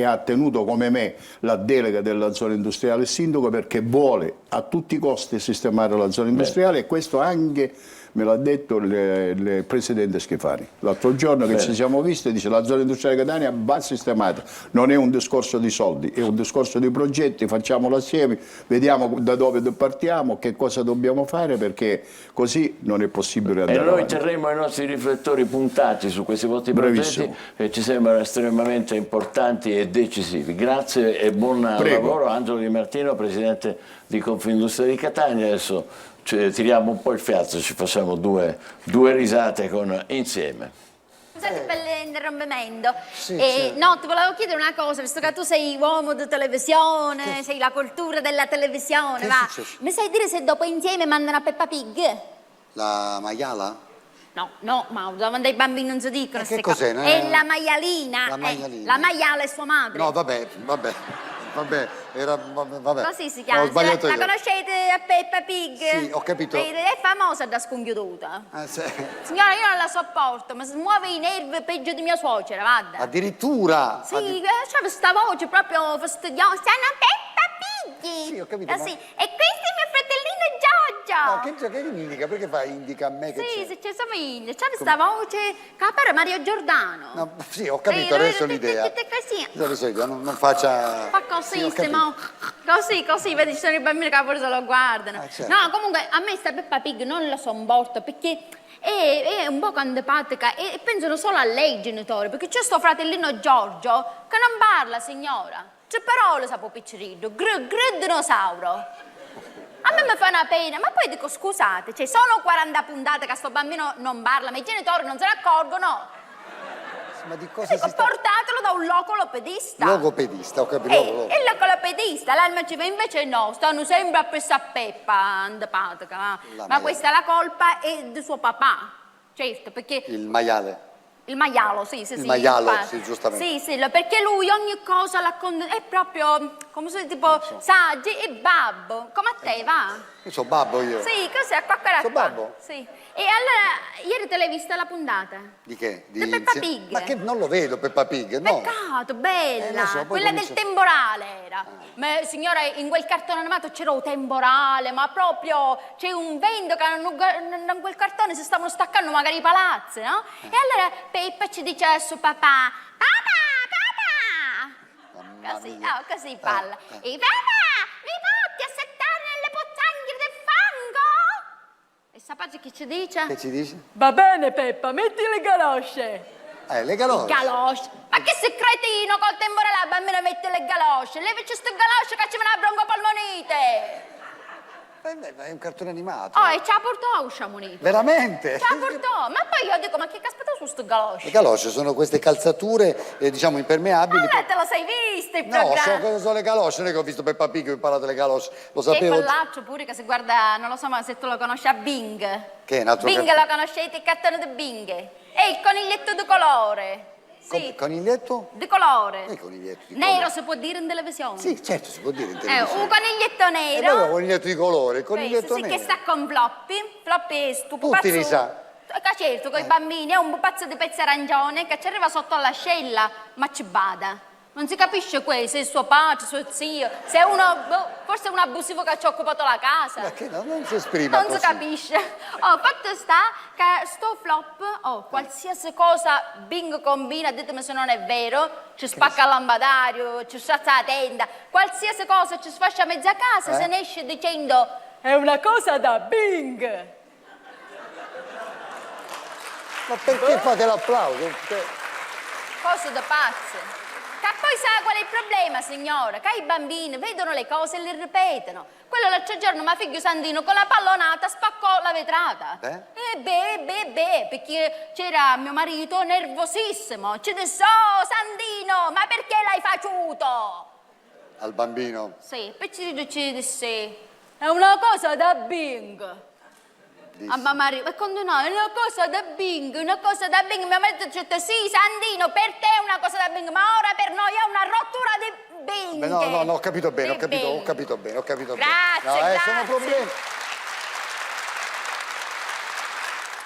ha tenuto come me la delega della zona industriale il sindaco, perché vuole a tutti i costi sistemare la zona industriale. E questo anche me l'ha detto il presidente Schifani l'altro giorno che ci siamo visti, dice la zona industriale di Catania va sistemata, non è un discorso di soldi, è un discorso di progetti, facciamolo assieme, vediamo da dove partiamo, che cosa dobbiamo fare, perché così non è possibile andare avanti. avanti. E noi terremo i nostri riflettori puntati su questi vostri progetti che ci sembrano estremamente importanti e decisivi. Grazie e buon lavoro. Angelo Di Martino, presidente di Confindustria di Catania. Adesso tiriamo un po' il fiato, ci facciamo due risate insieme. Scusate per l'interrompimento. No, ti volevo chiedere una cosa, visto che tu sei uomo di televisione, sei la cultura della televisione, mi sai dire se dopo insieme mandano a Peppa Pig? La maiala? No, ma davanti ai bambini non si dicono queste cose. Cos'è? È la maialina. La maialina. La maiala è sua madre. No, vabbè, vabbè. Così si chiama. Ho sbagliato la io. conoscete a Peppa Pig? Sì, ho capito. È famosa da sconchiuduta. Sì. Signora, io non la sopporto, ma si muove i nervi peggio di mia suocera, guarda. Addirittura? Sì, c'ha questa voce proprio fastidiosa. Stanno a Peppa Pig. Sì, ho capito. Sì. E questo è mio fratellino Giorgio. No, che indica? Perché fai indica a me che Sì, c'è? se ci somiglia. C'è questa voce che appare Mario Giordano. No, sì, ho capito, adesso l'idea. Così. Non faccia... Fa così, Sì, ho capito. così, vedi, ci sono i bambini che pure se lo guardano. Certo. No, comunque a me sta Peppa Pig non la sopporto perché è un po' antipatica e pensano solo a lei i genitori, perché c'è sto fratellino Giorgio che non parla, signora. C'è parole, sapo piccerino, dinosauro. A me mi fa una pena, ma poi dico scusate, cioè sono 40 puntate che sto bambino non parla, ma i genitori non se ne accorgono. Ma di cosa Dico, portatelo da un logopedista. Logopedista, ho capito. Il logopedista, l'alma ci va, invece no, stanno sempre a pensare a Peppa, antipatica. Ma questa la colpa è di suo papà, certo, perché... Il maiale. Il maialo, sì. Il maialo, infatti. sì, giustamente. Sì, perché lui ogni cosa è proprio, come se tipo, saggi e babbo, come a te, va? Io so babbo io. Sì, così, a qualcosa So babbo? Sì. E allora, ieri te l'hai vista la puntata? Di che? Di Peppa Pig. Ma che non lo vedo Peppa Pig, no. Peccato, bella. Lo so, poi Quella comincio- del temporale era. Ma signora, in quel cartone animato c'era un temporale, ma proprio c'è un vento che in quel cartone si stavano staccando magari i palazzi, no? E allora Peppa ci dice a suo papà, papà! Così parla. E papà, mi porti a settare nelle pozzanghere del fango? E sapete che ci dice? Che ci dici? Va bene Peppa, metti le galosce. Le galosce. Galosce. Ma che sei cretino col temporale la bambina mette le galosce? Levici ste galosce che ci viene la broncopolmonite. È un cartone animato. Oh, e ci ha portato a Sciamonite. Veramente? Ci ha portato. Ma poi io dico, ma che caspita su ste galosce? Le galosce sono queste calzature, diciamo, impermeabili. Allora te lo sei visto il No, programma? so cosa sono le galosce, non è che ho visto Peppa Pig e ho imparato le galosce, lo C'è sapevo. quell'altro pure che si guarda, non lo so ma se tu lo conosci, a Bing. Che è un altro Bing cartone? lo conoscete, il cartone di Bing. È il coniglietto di colore. Sì, Coniglietto? di colore. Che coniglietto di Nero colore? si può dire in televisione. Sì, certo, si può dire in televisione. Un coniglietto E nero. poi un coniglietto di colore, il coniglietto Sì, nero. che sta con Floppy è sto Tutti pupazzo. li sa. Certo, con i bambini, è un pupazzo di pezzo arancione che ci arriva sotto all'ascella, ma ci bada. Non si capisce questo, se è suo padre, suo zio, se è uno, forse è un abusivo che ci ha occupato la casa. Ma che non si esprima Non così. si capisce. Fatto sta che sto flop, qualsiasi cosa Bing combina, ditemi se non è vero, ci spacca il lampadario, ci strazza la tenda, qualsiasi cosa ci sfascia mezza casa, se ne esce dicendo è una cosa da Bing. Ma perché fate l'applauso? Cose da pazze. Che poi sa qual è il problema, signora? Che i bambini vedono le cose e le ripetono. Quello l'altro giorno, mio figlio Sandino, con la pallonata spaccò la vetrata. Perché c'era mio marito nervosissimo. Ci disse, oh Sandino, ma perché l'hai faciuto? Al bambino. Sì, poi ci disse, è una cosa da Bing. A mamma e continuò, è una cosa da Bing, una cosa da Bing. Mio marito ci ha detto, sì Sandino, per te è una cosa da Bing, ma ora per noi è una rottura di Bing. No, ho capito bene, ho capito bene. Grazie. Sono problemi.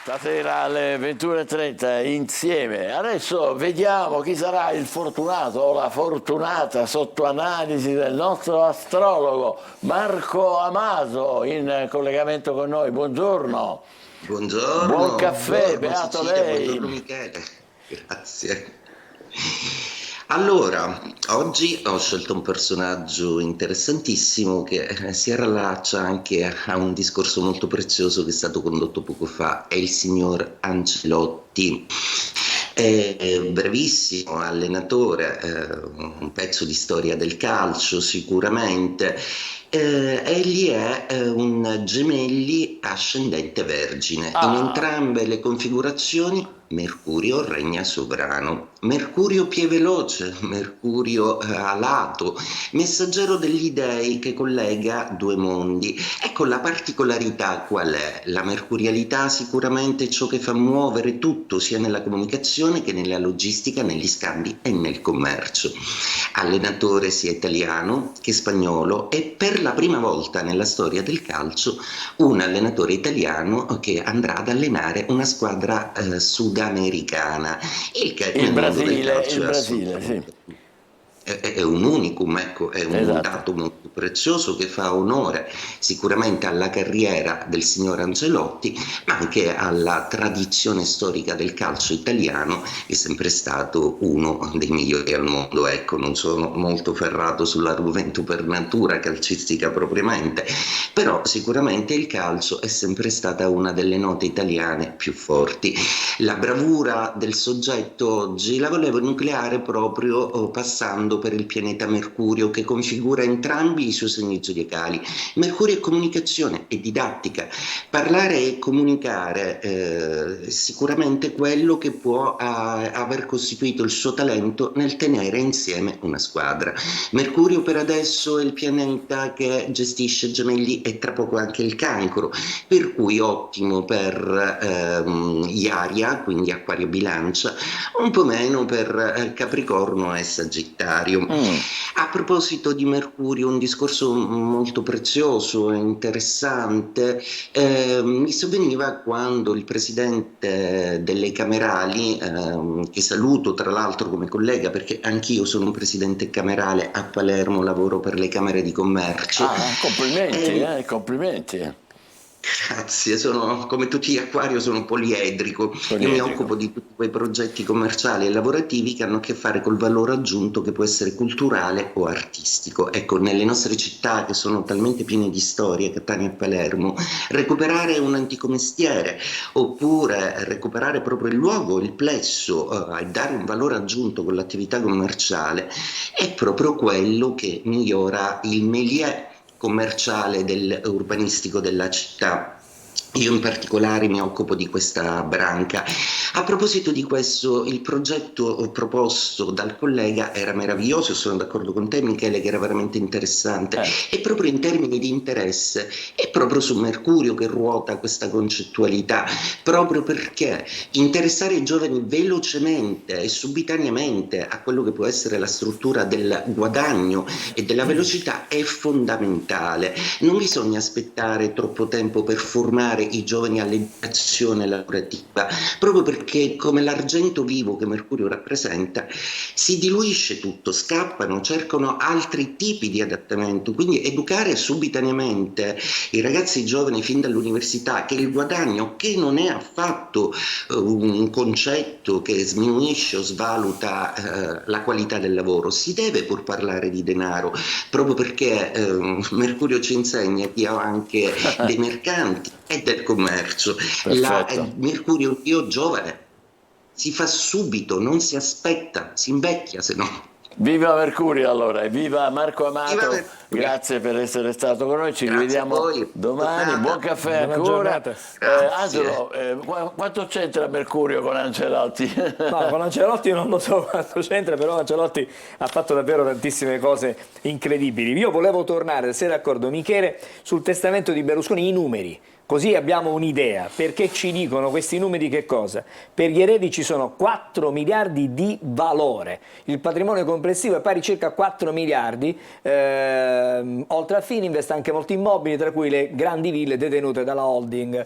Stasera alle 21:30 insieme. Adesso vediamo chi sarà il fortunato o la fortunata sotto analisi del nostro astrologo Marco Amato in collegamento con noi. Buongiorno. Buongiorno. Buon caffè, Buongiorno, beato Cecilia, lei. Buongiorno Michele. Grazie. Allora, oggi ho scelto un personaggio interessantissimo che si allaccia anche a un discorso molto prezioso che è stato condotto poco fa, è il signor Ancelotti. È brevissimo allenatore, un pezzo di storia del calcio sicuramente. Egli è un gemelli ascendente vergine. In entrambe le configurazioni Mercurio regna sovrano. Mercurio piè veloce, Mercurio alato, messaggero degli dei che collega due mondi. Ecco la particolarità qual è? La mercurialità sicuramente è ciò che fa muovere tutto, sia nella comunicazione che nella logistica, negli scambi e nel commercio. Allenatore sia italiano che spagnolo e per la prima volta nella storia del calcio un allenatore italiano che andrà ad allenare una squadra sudamericana. Il Brasile, sì. È un unicum, ecco, è un dato molto prezioso che fa onore sicuramente alla carriera del signor Ancelotti, ma anche alla tradizione storica del calcio italiano, che è sempre stato uno dei migliori al mondo. Ecco, non sono molto ferrato sull'argomento per natura calcistica propriamente, però sicuramente il calcio è sempre stata una delle note italiane più forti. La bravura del soggetto oggi la volevo nucleare proprio passando per il pianeta Mercurio, che configura entrambi i suoi segni zodiacali. Mercurio è comunicazione, è didattica. Parlare e comunicare è sicuramente quello che può aver costituito il suo talento nel tenere insieme una squadra. Mercurio per adesso è il pianeta che gestisce Gemelli e tra poco anche il Cancro, per cui ottimo per gli Aria, quindi Acquario Bilancia, un po' meno per Capricorno e Sagittario. A proposito di Mercurio, un discorso molto prezioso e interessante mi sovveniva quando il presidente delle Camerali, che saluto tra l'altro come collega perché anch'io sono un presidente camerale a Palermo, lavoro per le Camere di Commercio. Complimenti. Grazie, sono come tutti gli Acquario, sono poliedrico. Io mi occupo di tutti quei progetti commerciali e lavorativi che hanno a che fare col valore aggiunto che può essere culturale o artistico. Ecco, nelle nostre città che sono talmente piene di storie, Catania e Palermo, recuperare un antico mestiere oppure recuperare proprio il luogo, il plesso e dare un valore aggiunto con l'attività commerciale è proprio quello che migliora il milieu commerciale urbanistico della città. Io in particolare mi occupo di questa branca. A proposito di questo, il progetto proposto dal collega era meraviglioso, sono d'accordo con te Michele che era veramente interessante, e proprio in termini di interesse è proprio su Mercurio che ruota questa concettualità, proprio perché interessare i giovani velocemente e subitaneamente a quello che può essere la struttura del guadagno e della velocità è fondamentale. Non bisogna aspettare troppo tempo per formare i giovani all'educazione lavorativa, proprio perché come l'argento vivo che Mercurio rappresenta si diluisce tutto, scappano, cercano altri tipi di adattamento, quindi educare subitaneamente i ragazzi giovani fin dall'università che il guadagno, che non è affatto un concetto che sminuisce o svaluta la qualità del lavoro, si deve pur parlare di denaro, proprio perché Mercurio ci insegna che ha anche dei mercanti e del commercio. Mercurio, io giovane, si fa subito, non si aspetta, si invecchia se no. Viva Mercurio allora, e viva Marco Amato, grazie per essere stato con noi, ci rivediamo domani, buon caffè ancora. Angelo, quanto c'entra Mercurio con Ancelotti? No, con Ancelotti non lo so quanto c'entra, però Ancelotti ha fatto davvero tantissime cose incredibili. Io volevo tornare, se sei d'accordo Michele, sul testamento di Berlusconi, i numeri. Così abbiamo un'idea, perché ci dicono questi numeri che cosa? Per gli eredi ci sono 4 miliardi di valore, il patrimonio complessivo è pari a circa 4 miliardi, oltre a Fininvest anche molti immobili, tra cui le grandi ville detenute dalla holding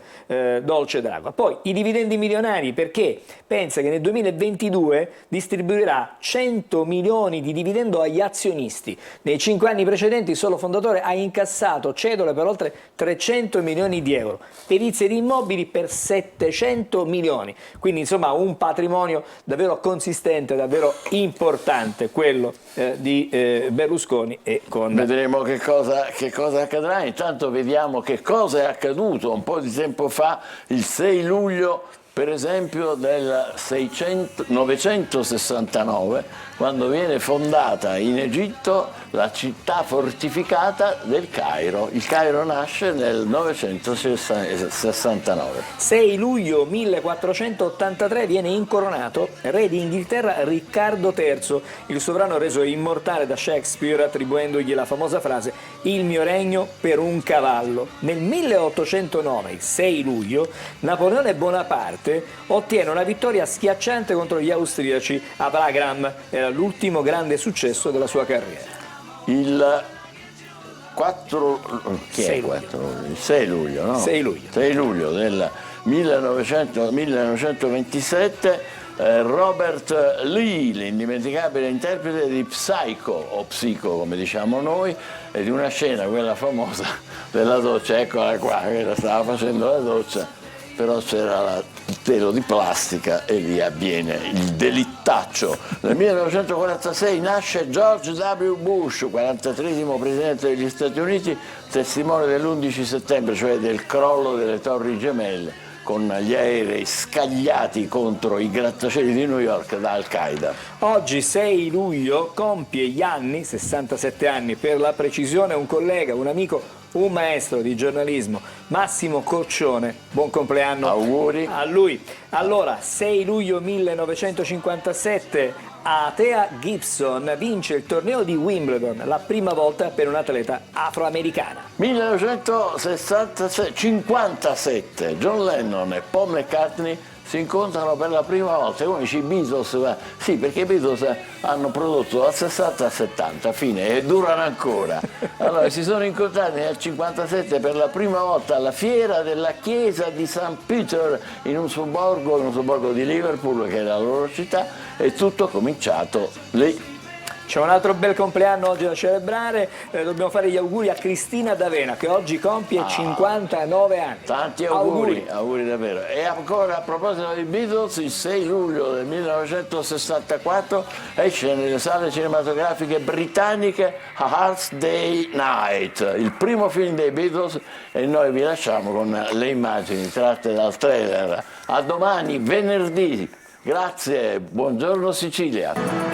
Dolce Dragua. Poi i dividendi milionari, perché pensa che nel 2022 distribuirà 100 milioni di dividendo agli azionisti, nei 5 anni precedenti il solo fondatore ha incassato cedole per oltre 300 milioni di euro. Perizie di immobili per 700 milioni, quindi insomma un patrimonio davvero consistente, davvero importante quello di Berlusconi. E con... Vedremo che cosa accadrà. Intanto vediamo che cosa è accaduto un po' di tempo fa, il 6 luglio per esempio del 969, quando viene fondata in Egitto la città fortificata del Cairo. Il Cairo nasce nel 969. 6 luglio 1483 viene incoronato re d'Inghilterra Riccardo III, il sovrano reso immortale da Shakespeare attribuendogli la famosa frase "Il mio regno per un cavallo". Nel 1809, il 6 luglio, Napoleone Bonaparte ottiene una vittoria schiacciante contro gli austriaci a Wagram. Era l'ultimo grande successo della sua carriera. Il 6 luglio, no? 6 luglio. 6 luglio del 1927 Robert Lee, l'indimenticabile interprete di Psycho, o Psico come diciamo noi, e di una scena, quella famosa della doccia, eccola qua, che stava facendo la doccia, però c'era il telo di plastica e lì avviene il delittaccio. Nel 1946 nasce George W. Bush, 43esimo presidente degli Stati Uniti, testimone dell'11 settembre, cioè del crollo delle Torri Gemelle, con gli aerei scagliati contro i grattacieli di New York da Al-Qaeda. Oggi 6 luglio compie gli anni, 67 anni per la precisione, un collega, un amico, un maestro di giornalismo, Massimo Corcione. Buon compleanno. Auguri. A lui. Allora, 6 luglio 1957, Athea Gibson vince il torneo di Wimbledon, la prima volta per un'atleta afroamericana. 1957, John Lennon e Paul McCartney si incontrano per la prima volta. Come dici, i Beatles, sì, perché i Beatles hanno prodotto dal 60 al 70, fine, e durano ancora. Allora si sono incontrati nel 57 per la prima volta alla fiera della chiesa di St. Peter in un sobborgo di Liverpool, che è la loro città, e tutto cominciato lì. C'è un altro bel compleanno oggi da celebrare, dobbiamo fare gli auguri a Cristina D'Avena, che oggi compie 59 anni. Tanti auguri davvero. E ancora, a proposito dei Beatles, il 6 luglio del 1964 esce nelle sale cinematografiche britanniche A Hard Day's Night, il primo film dei Beatles, e noi vi lasciamo con le immagini tratte dal trailer. A domani, venerdì. Grazie, buongiorno Sicilia.